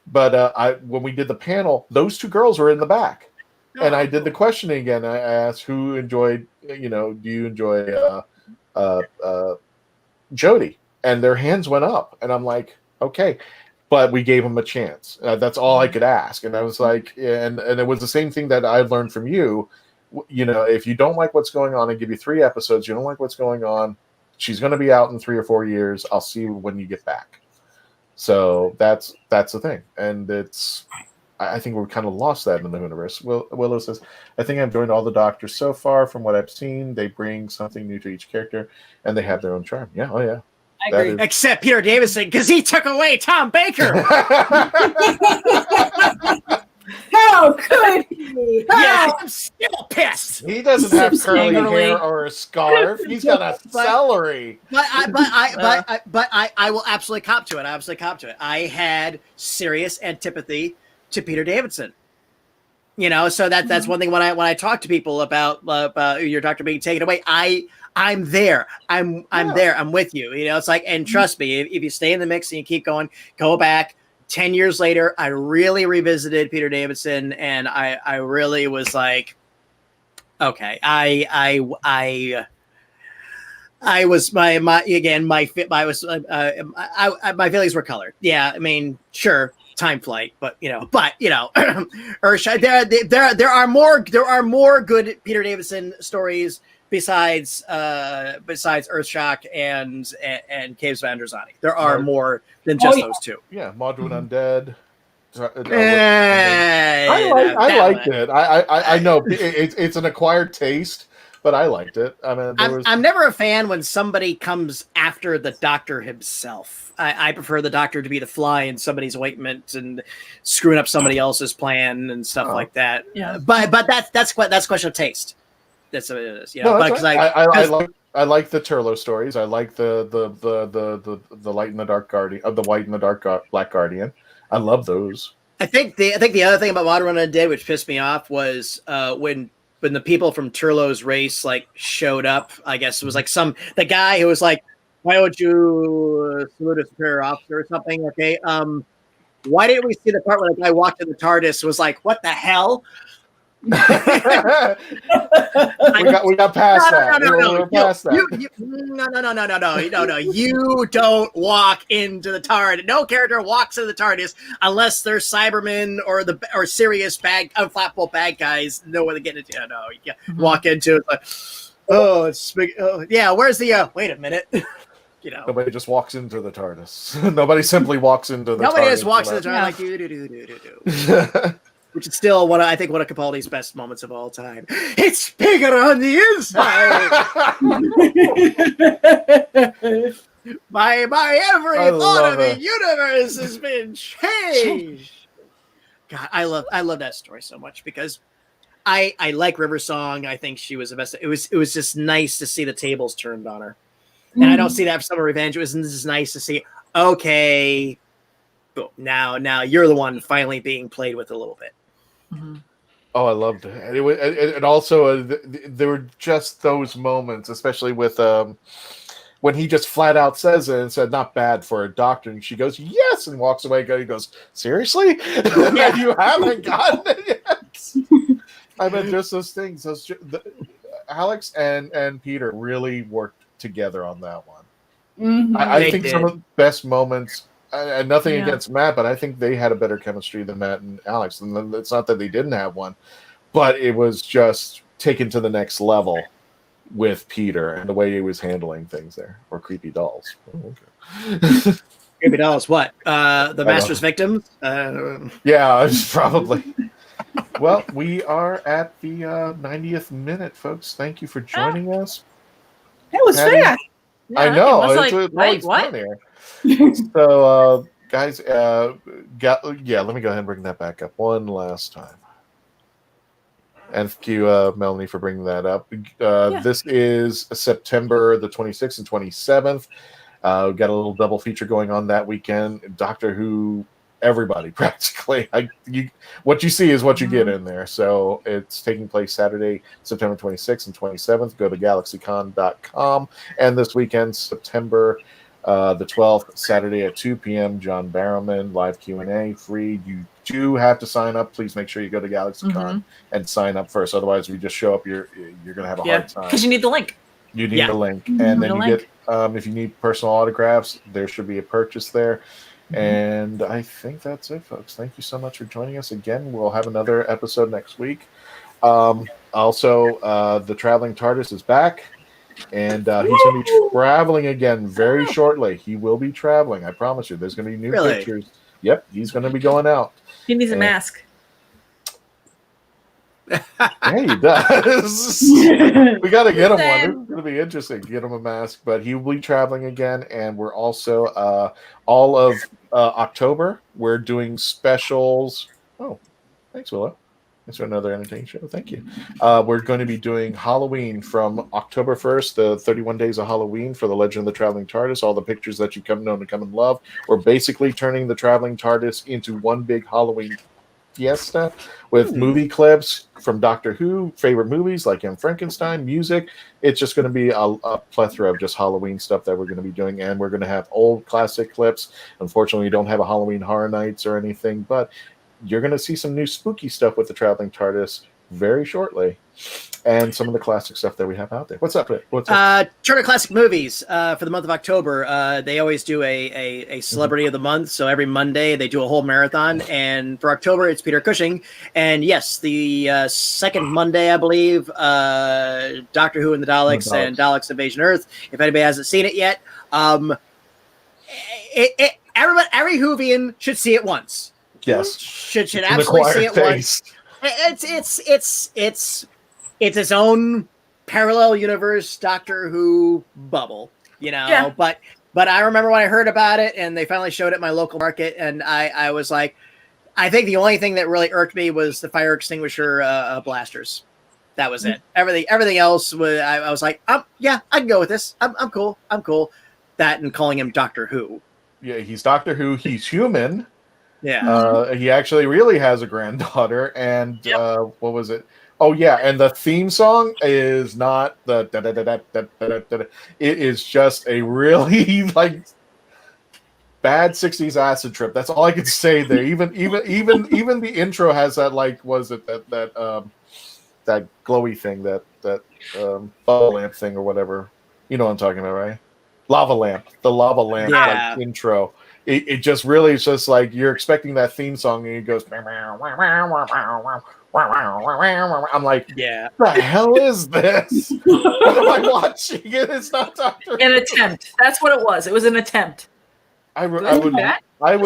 But when we did the panel, those two girls were in the back. And I did the questioning again. I asked who enjoyed, do you enjoy Jodie? And their hands went up. And I'm like, okay. But we gave them a chance. That's all I could ask. And I was like, and it was the same thing that I learned from you. If you don't like what's going on, I give you 3 episodes. You don't like what's going on. She's going to be out in 3 or 4 years. I'll see you when you get back. So that's the thing. And I think we've kind of lost that in the universe. Willow says, I think I've joined all the Doctors so far. From what I've seen, they bring something new to each character, and they have their own charm. Yeah, oh yeah. I agree. Except Peter Davison, because he took away Tom Baker. How could he? Yeah, I'm still pissed. He doesn't have curly hair or a scarf. He's got a celery. But I will absolutely cop to it. I had serious antipathy to Peter Davison. So that's one thing when I talk to people about your doctor being taken away, I'm there. I'm there. I'm with you. It's like, and trust me, if you stay in the mix and you keep going, go back. 10 years later, I really revisited Peter Davison, and I really was like, okay, I was my feelings were colored. Yeah, I mean, sure, time flight, but Earthshock, there are more good Peter Davison stories besides Earthshock and Caves of Androzani. There are more than just those two. Yeah, Modern Undead. I liked it. I know it's an acquired taste, but I liked it. I mean, I'm never a fan when somebody comes after the Doctor himself. I prefer the Doctor to be the fly in somebody's ointment and screwing up somebody else's plan and stuff like that. Yeah, but that's a question of taste. That's what it is. I like the Turlo stories. I like the Light and the Dark Guardian of the White and the Dark Black Guardian. I love those. I think the other thing about Modern Undead which pissed me off was when the people from Turlo's race showed up. I guess it was the guy who was like, "Why don't you salute a superior officer or something?" Okay, why didn't we see the part where the guy walked in the TARDIS was like, "What the hell?" we got past that. No. You don't walk into the TARDIS. No character walks into the TARDIS unless they're Cybermen or serious unflappable bad guys. Know where to get into. No, you walk into it. It's big. Oh, yeah. Where's the? Wait a minute. Nobody just walks into the TARDIS. Nobody simply walks into the. Nobody TARDIS just walks into the TARDIS do. Which is still one of Capaldi's best moments of all time. It's bigger on the inside. my every thought of the universe has been changed. God, I love that story so much because I like River Song. I think she was the best. It was just nice to see the tables turned on her. And I don't see that for Summer Revenge. It was just nice to see, okay, boom, now you're the one finally being played with a little bit. Mm-hmm. Oh, I loved it. And also there were just those moments, especially with when he just flat out says it and said, "Not bad for a doctor," and she goes, "Yes," and walks away. He goes, "Seriously? You haven't gotten it yet?" I mean, just those things. Alex and Peter really worked together on that one. Mm-hmm. I think some of the best moments, and nothing against Matt, but I think they had a better chemistry than Matt and Alex. And it's not that they didn't have one, but it was just taken to the next level with Peter and the way he was handling things there. Or creepy dolls. Oh, okay. Creepy dolls, what? The Master's Victims? Yeah, probably. Well, we are at the 90th minute, folks. Thank you for joining us. It was fast. I know. Wait, what? So, guys, let me go ahead and bring that back up one last time. And thank you, Melanie, for bringing that up. This is September the 26th and 27th. We've got a little double feature going on that weekend. Doctor Who, everybody practically. What you see is what you get in there. So it's taking place Saturday, September 26th and 27th. Go to GalaxyCon.com. And this weekend, September the 12th, Saturday at 2 p.m., John Barrowman, live Q&A, free. You do have to sign up. Please make sure you go to GalaxyCon and sign up first. Otherwise, if you just show up, you're going to have a hard time. Because you need the link. You need the link. And then you get, if you need personal autographs, there should be a purchase there. And I think that's it, folks. Thank you so much for joining us again. We'll have another episode next week. Also, the Traveling Tardis is back. And he's going to be traveling again very shortly. He will be traveling. I promise you. There's going to be new pictures. Yep, he's going to be going out. He needs a mask. Yeah, he does. We got to get him one. It's going to be interesting to get him a mask. But he will be traveling again. And we're also, all of October, we're doing specials. Oh, thanks, Willow. Thanks for another entertaining show. Thank you. We're going to be doing Halloween from October 1st, the 31 days of Halloween for the Legend of the Traveling TARDIS, all the pictures that you come known to come and love. We're basically turning the Traveling TARDIS into one big Halloween fiesta with movie clips from Doctor Who, favorite movies like Young Frankenstein, music. It's just going to be a plethora of just Halloween stuff that we're going to be doing, and we're going to have old classic clips. Unfortunately, we don't have a Halloween Horror Nights or anything, but you're going to see some new spooky stuff with the Traveling TARDIS very shortly, and some of the classic stuff that we have out there. What's up? Turner Classic Movies for the month of October. They always do a celebrity of the month. So every Monday they do a whole marathon. And for October, it's Peter Cushing. And yes, the second Monday, I believe, Doctor Who and the Daleks and Daleks Invasion Earth. If anybody hasn't seen it yet, every Whovian should see it once. Yes, should absolutely see it once. It's its own parallel universe Doctor Who bubble, you know. Yeah. But I remember when I heard about it and they finally showed it at my local market, and I was like, I think the only thing that really irked me was the fire extinguisher blasters. That was it. Everything else was. I was like, yeah, I can go with this. I'm cool. That and calling him Doctor Who. Yeah, he's Doctor Who. He's human. Yeah. He actually really has a granddaughter, and what was it? Oh yeah, and the theme song is not the da da da da da da da. It is just a really like bad '60s acid trip. That's all I can say there. Even the intro has that that glowy thing, that bubble lamp thing or whatever. You know what I'm talking about, right? Lava lamp. The lava lamp like, intro. It just really is just like you're expecting that theme song and it goes. I'm like, yeah, what the hell is this? What am I watching? It's not Doctor Who. An attempt. That's what it was. It was an attempt. I would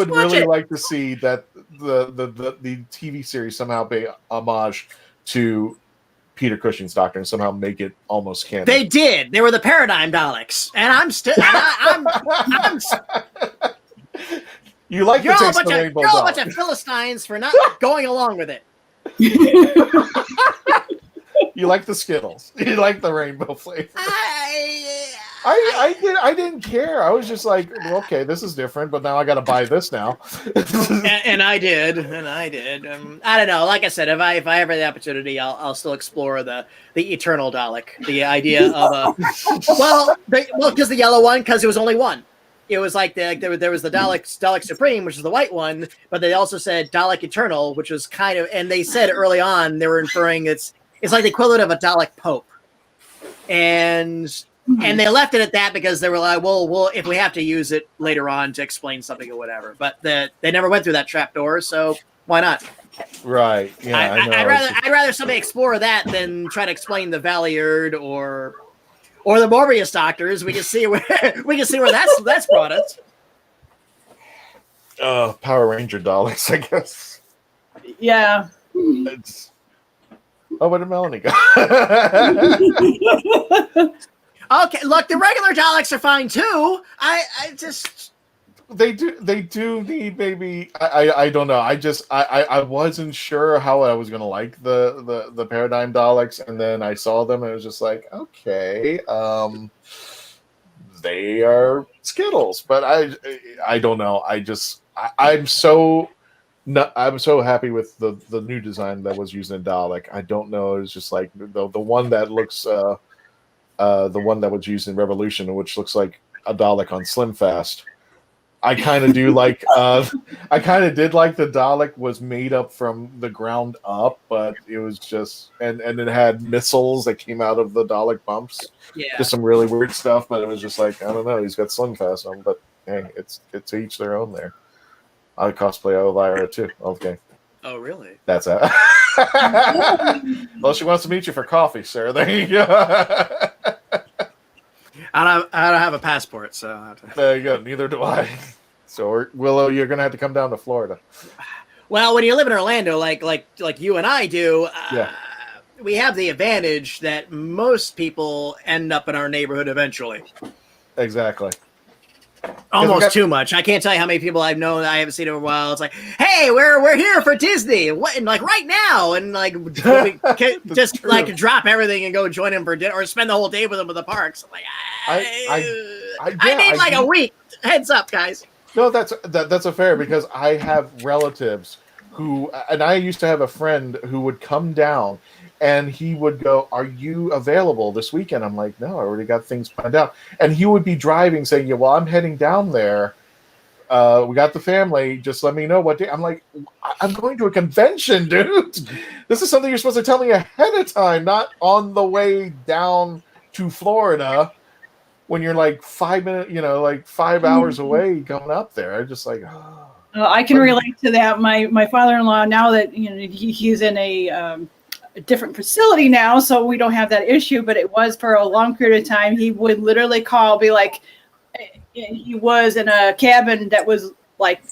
really like to see that the TV series somehow pay homage to Peter Cushing's Doctor and somehow make it almost canon. They did. They were the Paradigm Daleks, and I'm still. I'm You like you're the all taste of a rainbow bunch doll. of Philistines for not going along with it. You like the Skittles. You like the rainbow flavor. I didn't care. I was just like, okay, this is different, but now I got to buy this now. and I did. I don't know. Like I said, if I ever have the opportunity, I'll still explore the eternal Dalek. The idea of because the yellow one, because it was only one. It was like there was the Dalek Supreme, which is the white one, but they also said Dalek Eternal, which was kind of, and they said early on they were inferring it's like the equivalent of a Dalek Pope, and they left it at that because they were like, well, if we have to use it later on to explain something or whatever, but they never went through that trapdoor, so why not? Right. Yeah. I'd rather somebody explore that than try to explain the Valiard or the Morbius doctors. We can see where that's brought us. Power Ranger Daleks, I guess. Yeah. Where did Melanie go? Okay, look, the regular Daleks are fine too. They do need maybe I don't know. I wasn't sure how I was gonna like the Paradigm Daleks, and then I saw them and it was just like, okay, they are Skittles, but I don't know. I'm so happy with the new design that was used in Dalek. I don't know. It's just like the one that looks the one that was used in Revolution, which looks like a Dalek on Slim Fast. I kind of do like. I kind of did like the Dalek was made up from the ground up, but it was just and it had missiles that came out of the Dalek bumps. Yeah, just some really weird stuff. But it was just like, I don't know. He's got Slim Fast on, but hey, it's to each their own. There, I cosplay Elvira too. Okay. Oh really? That's it. Well, she wants to meet you for coffee, sir. There you go. I don't have a passport, so there you go. Neither do I. So Willow, you're gonna have to come down to Florida. Well, when you live in Orlando, like you and I do, yeah, we have the advantage that most people end up in our neighborhood eventually. Exactly. Almost too much. I can't tell you how many people I've known that I haven't seen in a while. It's like, hey, we're here for Disney, what, and like right now, and like just like drop everything and go join them for dinner or spend the whole day with them at the parks. I'm like, I need like a week. Heads up, guys. No, that's a fair, because I have relatives who, and I used to have a friend who would come down. And he would go, "Are you available this weekend?" I'm like, "No, I already got things planned out." And he would be driving, saying, "Yeah, well, I'm heading down there. We got the family. Just let me know what day." I'm like, "I'm going to a convention, dude. This is something you're supposed to tell me ahead of time, not on the way down to Florida when you're like 5 minutes, like 5 hours away going up there." I'm just like, oh. I can relate to that. My father-in-law, now that he's in a different facility now, so we don't have that issue, but it was for a long period of time. He would literally call, be like, he was in a cabin that was like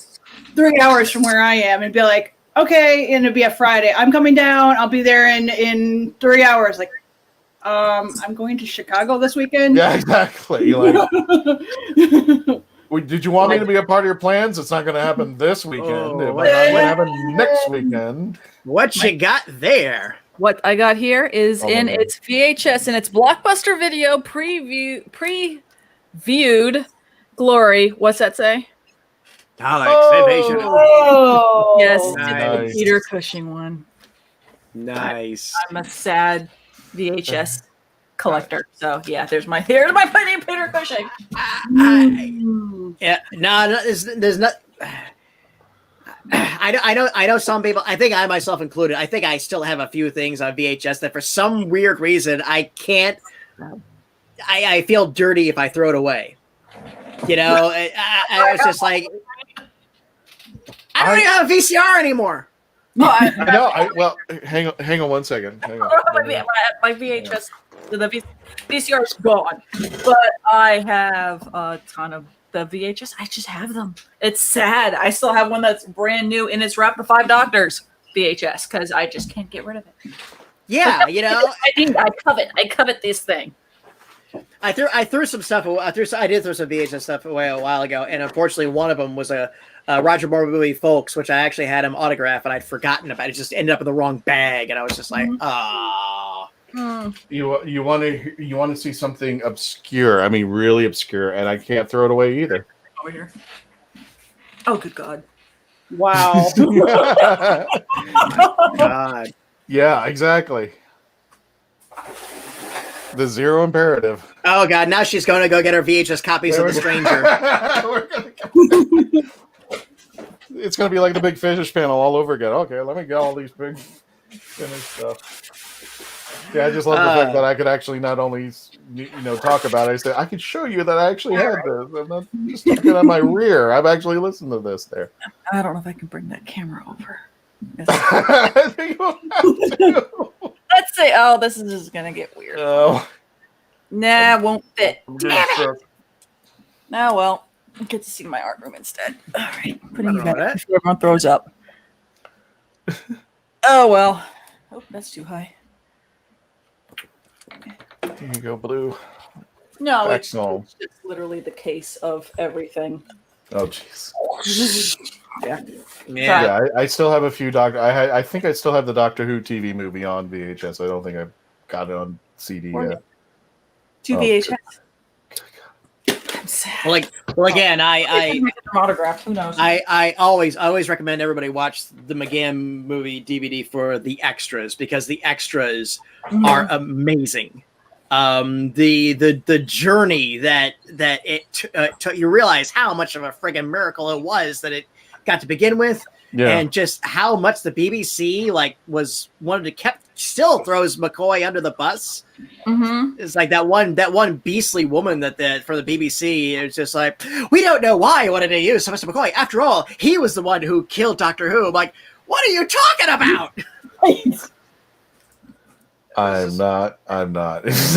3 hours from where I am, and be like, okay, and it'd be a Friday, I'm coming down, I'll be there in 3 hours. Like, I'm going to Chicago this weekend. Yeah, exactly. Like, did you want me to be a part of your plans? It's not going to happen this weekend. It might not happen next weekend. What you got there? What I got here is in its VHS and its Blockbuster Video previewed glory. What's that say? Daleks Invasion. Oh, yes, nice. it's the Peter Cushing one. Nice. I'm a sad VHS collector, so yeah, there's my Peter Cushing. Yeah, no, there's not. I know some people, I think I myself included, I think I still have a few things on VHS that for some weird reason I can't, I feel dirty if I throw it away. I was just like, I don't even have a VCR anymore. Well, hang on 1 second. Hang on. My VHS, the VCR is gone, but I have a ton of the VHS. I just have them. It's sad. I still have one that's brand new in its wrap, the 5 Doctors VHS, because I just can't get rid of it. Yeah, I covet this thing. I threw some stuff away. I did throw some VHS stuff away a while ago, and unfortunately, one of them was a Roger Moore movie, Folks, which I actually had him autograph, and I'd forgotten about. It just ended up in the wrong bag, and I was just like, oh. You want to see something obscure? I mean, really obscure, and I can't throw it away either. Over here. Oh, good God! Wow. God. Yeah, exactly. The Zero Imperative. Oh God! Now she's going to go get her VHS copies of The Stranger. It's going to be like the Big Finish panel all over again. Okay, let me get all these big finish stuff. Yeah, I just love the fact that I could actually not only talk about it, I said I could show you that I actually had this. I'm not just looking at my rear. I've actually listened to this there. I don't know if I can bring that camera over. I think you'll have to. Let's say, oh, this is just gonna get weird. Oh. Nah, won't fit. Damn it. Oh well, I get to see my art room instead. All right, putting you back before everyone throws up. Oh well. Oh, that's too high. Here you go, Blue. No, Back it's home. just literally the case of everything. Oh, jeez. Yeah. I still have a few I think I still have the Doctor Who TV movie on VHS. I don't think I've got it on CD yet. Two VHS. Well, again, I autograph. Who knows? I always recommend everybody watch the McGann movie DVD for the extras, because the extras are amazing. The journey that it took, you realize how much of a friggin' miracle it was that it got to begin with, and just how much the BBC still throws McCoy under the bus. It's like that one beastly woman for the BBC. It's just like, we don't know why wanted to use Mr. McCoy. After all, he was the one who killed Doctor Who. I'm like, what are you talking about? I'm not. It's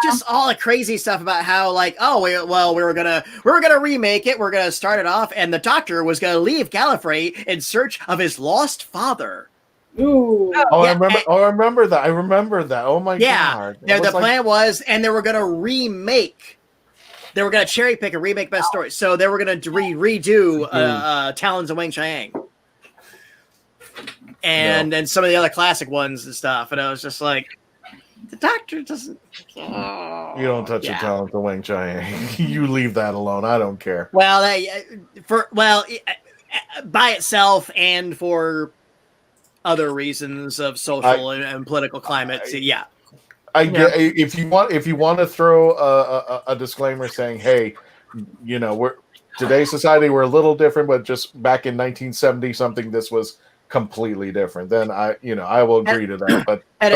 just all the crazy stuff about how, like, we were gonna remake it. We're gonna start it off, and the Doctor was gonna leave Gallifrey in search of his lost father. Ooh. I remember that. Oh my god. The plan was, and they were gonna remake. They were gonna cherry pick and remake best story. So they were gonna redo Talons of Wang Chiang. And some of the other classic ones and stuff, and I was just like, the Doctor doesn't. You don't touch the talent of Wang Chiang. You leave that alone. I don't care. Well, by itself and for other reasons of social and political climate, I get if you want to throw a disclaimer saying, hey, we're today's society, we're a little different, but just back in 1970 something, this was completely different, then I will agree to that. But I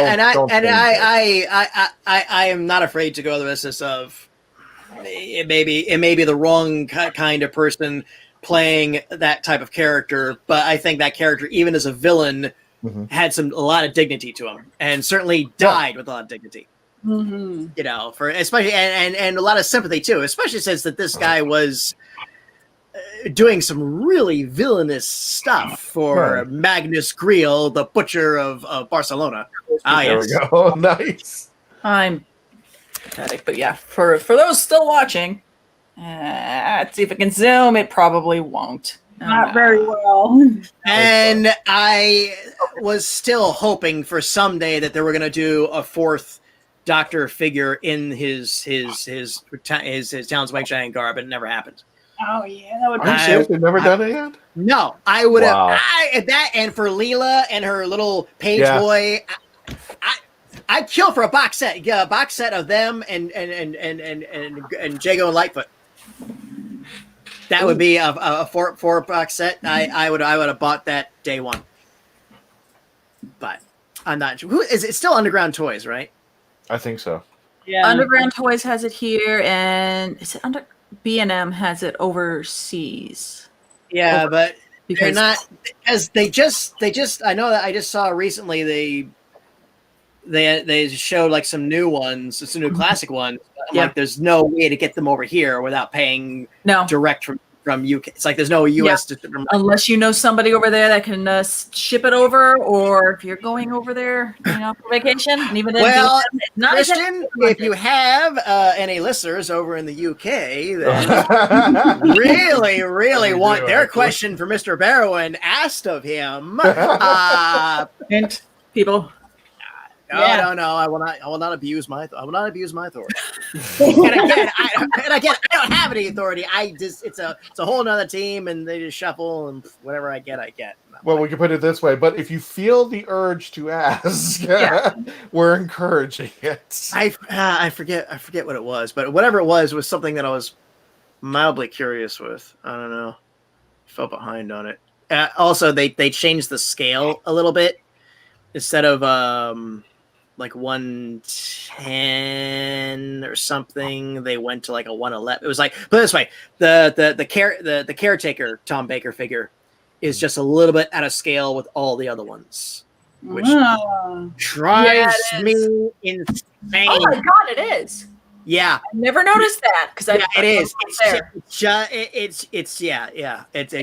am not afraid to go the business of it may be the wrong kind of person playing that type of character, but I think that character, even as a villain, had a lot of dignity to him, and certainly died with a lot of dignity. For especially and a lot of sympathy too, especially since that this guy was doing some really villainous stuff for Magnus Greel, the butcher of Barcelona. There we go. Nice. I'm pathetic, but yeah, for those still watching, let's see if it can zoom. It probably won't. Not very well. And I was still hoping for someday that they were going to do a fourth Doctor figure in his Talons Wang Chiang garb, and it never happened. Oh yeah, that would be. They've never done it yet. No, I would have that, and for Leela and her little page boy, I'd kill for a box set. Yeah, a box set of them and Jago and Lightfoot. That would be a four box set. I would have bought that day one. But I'm not sure. Who is it? Still Underground Toys, right? I think so. Yeah, Underground Toys has it here, and is it B&M has it overseas. Yeah, but they're not, as they just I know that I just saw recently they showed like some new ones, some new classic ones. I'm like, there's no way to get them over here without paying direct from UK. It's like there's no US unless you know somebody over there that can ship it over, or if you're going over there, for vacation. And even well, Christian, if you have any listeners over in the UK that really want their question for Mr. Barrowman asked of him, people. No, I will not abuse my authority. and again, I don't have any authority. It's a whole nother team, and they just shuffle, and whatever I get. Well, we can put it this way, but if you feel the urge to ask, we're encouraging it. I forget what it was, but whatever it was something that I was mildly curious with. I don't know. Fell behind on it. Also, they changed the scale a little bit. Instead of like 110 or something, they went to like a 111. It was like, put it this way, the caretaker Tom Baker figure is just a little bit out of scale with all the other ones, which drives me insane. Oh my god, it is. Yeah, I never noticed that because it is. It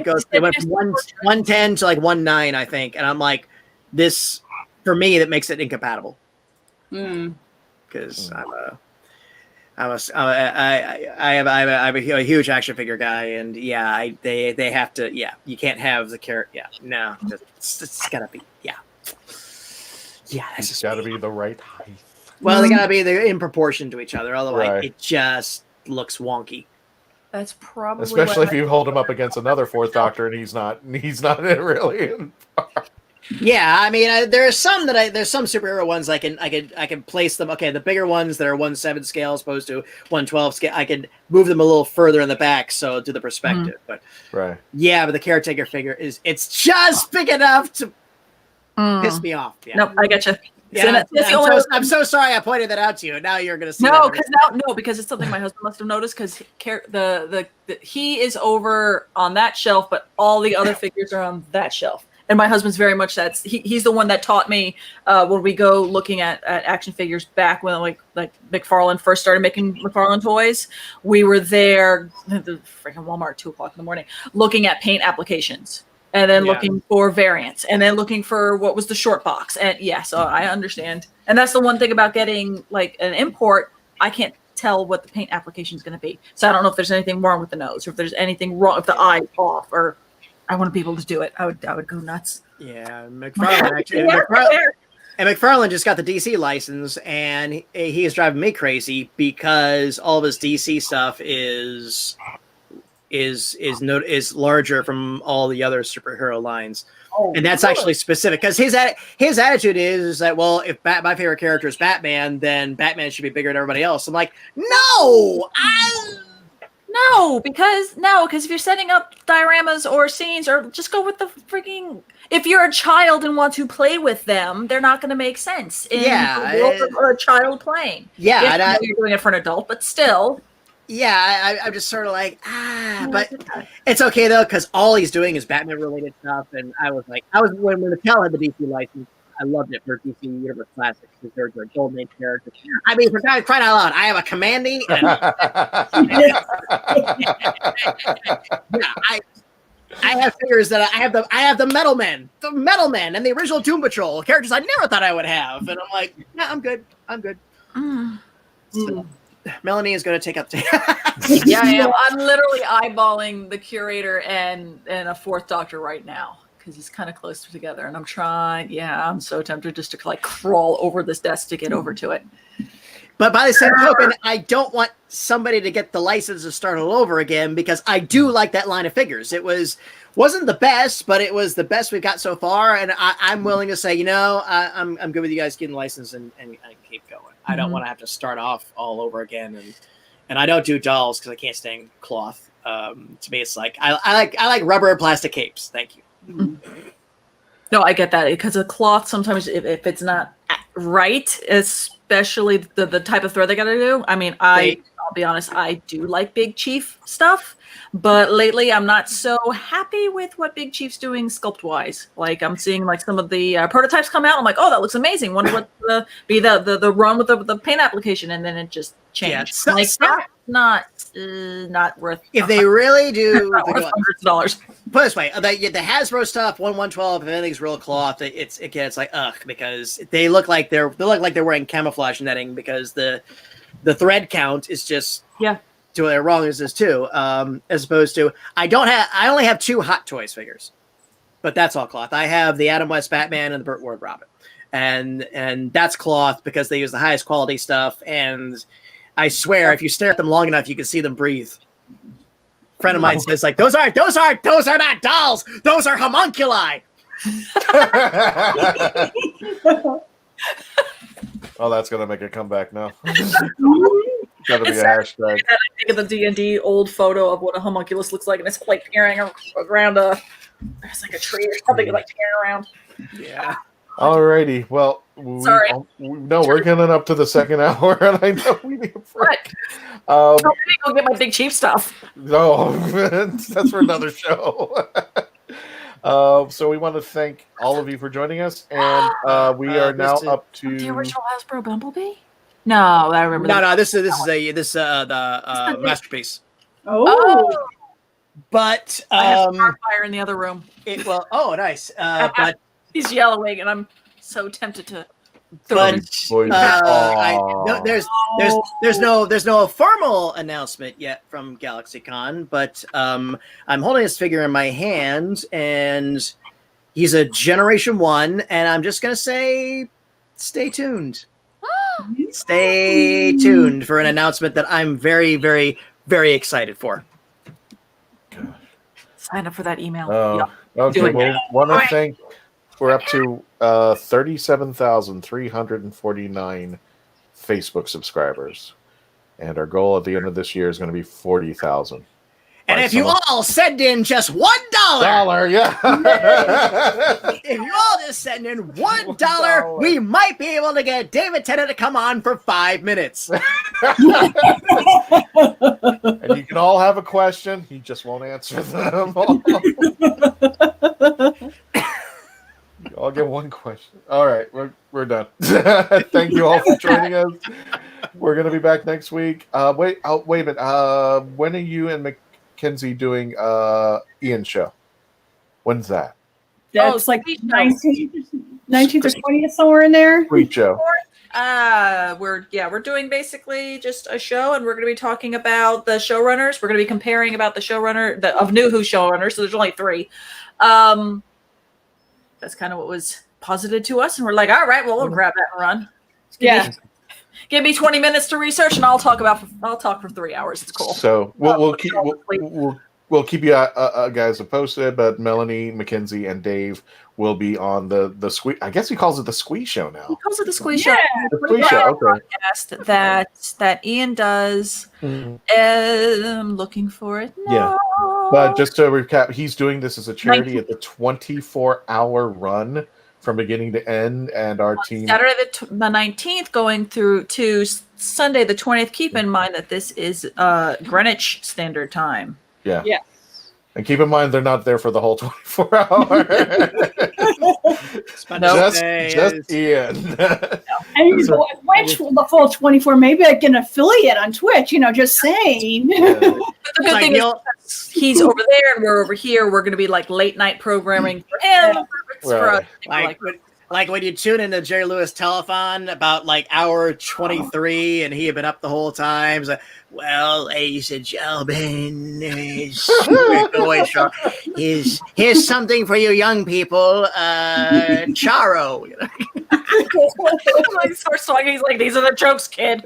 goes. It went from 110 to like 19, I think, and I'm like, this for me that makes it incompatible. Because I'm a huge action figure guy, and they have to. Yeah, you can't have the carrot. Yeah, no, it's gotta be. Yeah, it's gotta be the right height. Well, they gotta be in proportion to each other, otherwise it just looks wonky. That's probably especially if you hold him up against another Fourth Doctor and he's not really. Yeah, I mean, there's some superhero ones I can place them. Okay, the bigger ones that are 1/7 scale as opposed to 1/12 scale, I can move them a little further in the back so to the perspective. But but the caretaker figure it's just big enough to piss me off. Yeah. Nope, I get you. Yeah, I'm so sorry I pointed that out to you. Now you're gonna see. Because it's something my husband must have noticed because he is over on that shelf, but all the other figures are on that shelf. And my husband's very much he's the one that taught me when we go looking at action figures back when like McFarlane first started making McFarlane toys. We were there the freaking Walmart 2:00 in the morning looking at paint applications and then looking for variants and then looking for what was the short box. And so I understand. And that's the one thing about getting like an import. I can't tell what the paint application is going to be. So I don't know if there's anything wrong with the nose or if there's anything wrong if the eye's off or I want to be able to do it. I would go nuts. Yeah, McFarlane actually. And McFarlane just got the DC license, and he is driving me crazy because all of his DC stuff is larger from all the other superhero lines. And that's actually specific because his attitude is that, well, if my favorite character is Batman, then Batman should be bigger than everybody else. I'm like, no, because if you're setting up dioramas or scenes, or just go with the freaking. If you're a child and want to play with them, they're not going to make sense. Or a child playing. Yeah, you're doing it for an adult, but still. Yeah, I'm just sort of like, but it's okay though because all he's doing is Batman related stuff, and when Mattel had the DC license. I loved it for DC Universe Classics because they're Golden Age characters. I mean, for crying out loud, I have a commanding. And I have figures that I have the Metal Men, and the original Doom Patrol characters I never thought I would have, and I'm like, yeah, I'm good. So, Melanie is going to take up. Yeah, I am. I'm literally eyeballing the Curator and a Fourth Doctor right now. Because it's kind of close together, and I'm trying. Yeah, I'm so tempted just to like crawl over this desk to get over to it. But by the same token, I don't want somebody to get the license to start all over again because I do like that line of figures. It wasn't the best, but it was the best we've got so far, and I'm willing to say, I'm good with you guys getting the license and keep going. I don't want to have to start off all over again, and I don't do dolls because I can't stand cloth. To me, it's like I like rubber and plastic capes. Thank you. No, I get that because a cloth sometimes if it's not right, especially the type of thread they got to do. I mean, I'll be honest, I do like Big Chief stuff, but lately I'm not so happy with what Big Chief's doing sculpt wise. Like I'm seeing like some of the prototypes come out. I'm like, oh, that looks amazing. Wonder what the run with the paint application, and then it just changed. Yeah, that's not worth. If they really do, $100. Put it this way, the Hasbro stuff, 1/112, if anything's real cloth, it's like ugh, because they look like they're wearing camouflage netting because the thread count is just to their wrong as this too. As opposed to I only have 2 Hot Toys figures, but that's all cloth. I have the Adam West Batman and the Burt Ward Robin. and that's cloth because they use the highest quality stuff. And I swear, if you stare at them long enough, you can see them breathe. A friend of mine says, like, those are not dolls. Those are homunculi. Oh, that's gonna make a comeback now. Gotta be a hashtag. I think of the D&D old photo of what a homunculus looks like, and it's like peering around there's like a tree or something, like peering around. Yeah. Alrighty. Well, Sorry. We're getting up to the second hour, and I know we need a break. I'm gonna go get my big cheap stuff. No, that's for another show. So we want to thank all of you for joining us, and we are now up to the original Hasbro Bumblebee. No, I remember. No. This is the masterpiece. Oh. But I have fire in the other room. Nice. But he's yellowing, and I'm so tempted to. There's no formal announcement yet from GalaxyCon, but I'm holding this figure in my hand, and he's a Generation 1, and I'm just gonna say, stay tuned. Stay tuned for an announcement that I'm very, very, very excited for. Sign up for that email. Okay, well, want to thank. We're up to 37,349 Facebook subscribers, and our goal at the end of this year is going to be 40,000. And if you all send in just $1, yeah. If you all just send in $1, we might be able to get David Tennant to come on for 5 minutes. And you can all have a question; he just won't answer them. I'll get one question. All right, we're done. Thank you all for joining us. We're going to be back next week. Wait a minute. When are you and Mackenzie doing Ian's show? When's that? That's like 19th or 20th, somewhere in there. Great show. We're doing basically just a show, and we're going to be talking about the showrunners. We're going to be comparing about the showrunner of New Who showrunners. So there's only 3. That's kind of what was posited to us, and we're like, all right, well, we'll grab that and run. Give me 20 minutes to research, and I'll talk for 3 hours. It's cool. So we'll keep you guys posted. But Melanie, Mackenzie, and Dave will be on the squeeze. I guess he calls it the squeeze show now. He calls it the squeeze show. The squeeze show. Okay. Podcast that Ian does. I'm looking for it now. Yeah. But just to recap, he's doing this as a charity at the 24-hour run from beginning to end, and our team Saturday the 19th going through to Sunday the 20th. Keep in mind that this is Greenwich Standard Time. Yeah. And keep in mind, they're not there for the whole 24 hours. just Ian. And you go at Twitch for the full 24. Maybe I get an affiliate on Twitch. Just saying. The good thing is he's over there and we're over here. We're going to be like late night programming for him. For us. Like when you tune into Jerry Lewis Telethon about like hour 23, and he had been up the whole time. So, well, ladies and gentlemen, here's something for you young people. Charo. He's like, these are the jokes, kid.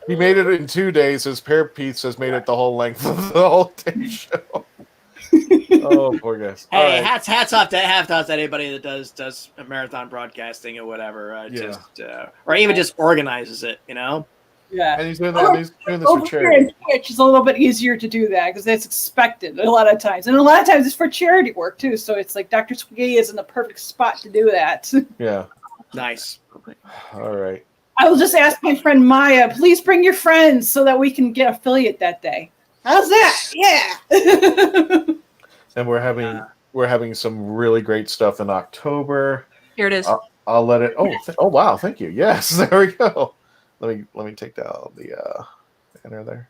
He made it in 2 days. His pair piece has made it the whole length of the whole day show. Oh, poor guys. Hey, hats off to anybody that does marathon broadcasting or whatever. Or even just organizes it, Yeah. And he's doing this for charity. Twitch is a little bit easier to do that because that's expected a lot of times. And a lot of times it's for charity work too. So it's like Dr. Spaghetti is in the perfect spot to do that. Yeah. Nice. All right. I will just ask my friend Maya, please bring your friends so that we can get affiliate that day. How's that? Yeah. And we're having some really great stuff in October. Here it is. I'll let it. Oh wow! Thank you. Yes, there we go. Let me take down the banner there.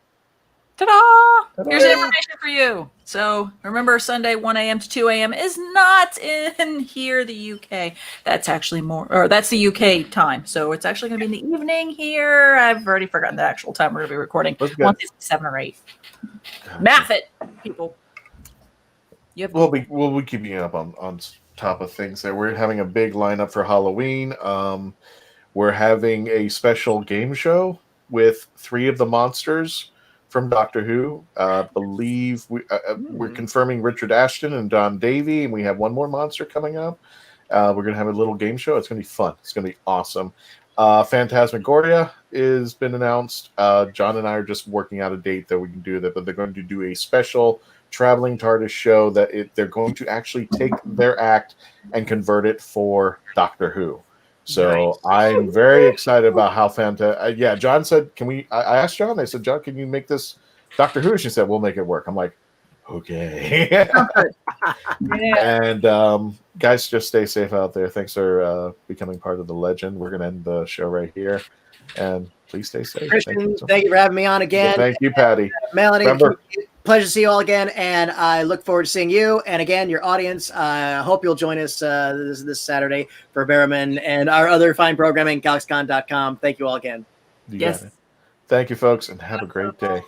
Ta-da! Here's the information for you. So remember, Sunday 1 a.m. to 2 a.m. is not in here, the UK. That's actually that's the UK time. So it's actually going to be in the evening here. I've already forgotten the actual time we're going to be recording. Once it's 7 or 8. Math it, people. We'll be keeping you up on top of things there. We're having a big lineup for Halloween. We're having a special game show with 3 of the monsters from Doctor Who. Believe we're confirming Richard Ashton and Don Davey, and we have one more monster coming up. We're going to have a little game show. It's going to be fun. It's going to be awesome. Phantasmagoria has been announced. John and I are just working out a date that we can do that, but they're going to do a special traveling TARDIS show that they're going to actually take their act and convert it for Doctor Who. So I'm very excited about how fantastic. Yeah, John said, "Can we?" I asked John. I said, "John, can you make this Doctor Who?" She said, "We'll make it work." I'm like, "Okay." And guys, just stay safe out there. Thanks for becoming part of the legend. We're gonna end the show right here, and please stay safe. Christian, thank you for having me on again. Yeah, thank you, Patty. Melanie, Remember, pleasure to see you all again, and I look forward to seeing you and again your audience. I hope you'll join us this Saturday for Barrowman and our other fine programming, GalaxyCon.com. Thank you all again. You got it. Thank you, folks, and have a great day.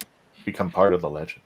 Become part of the legend.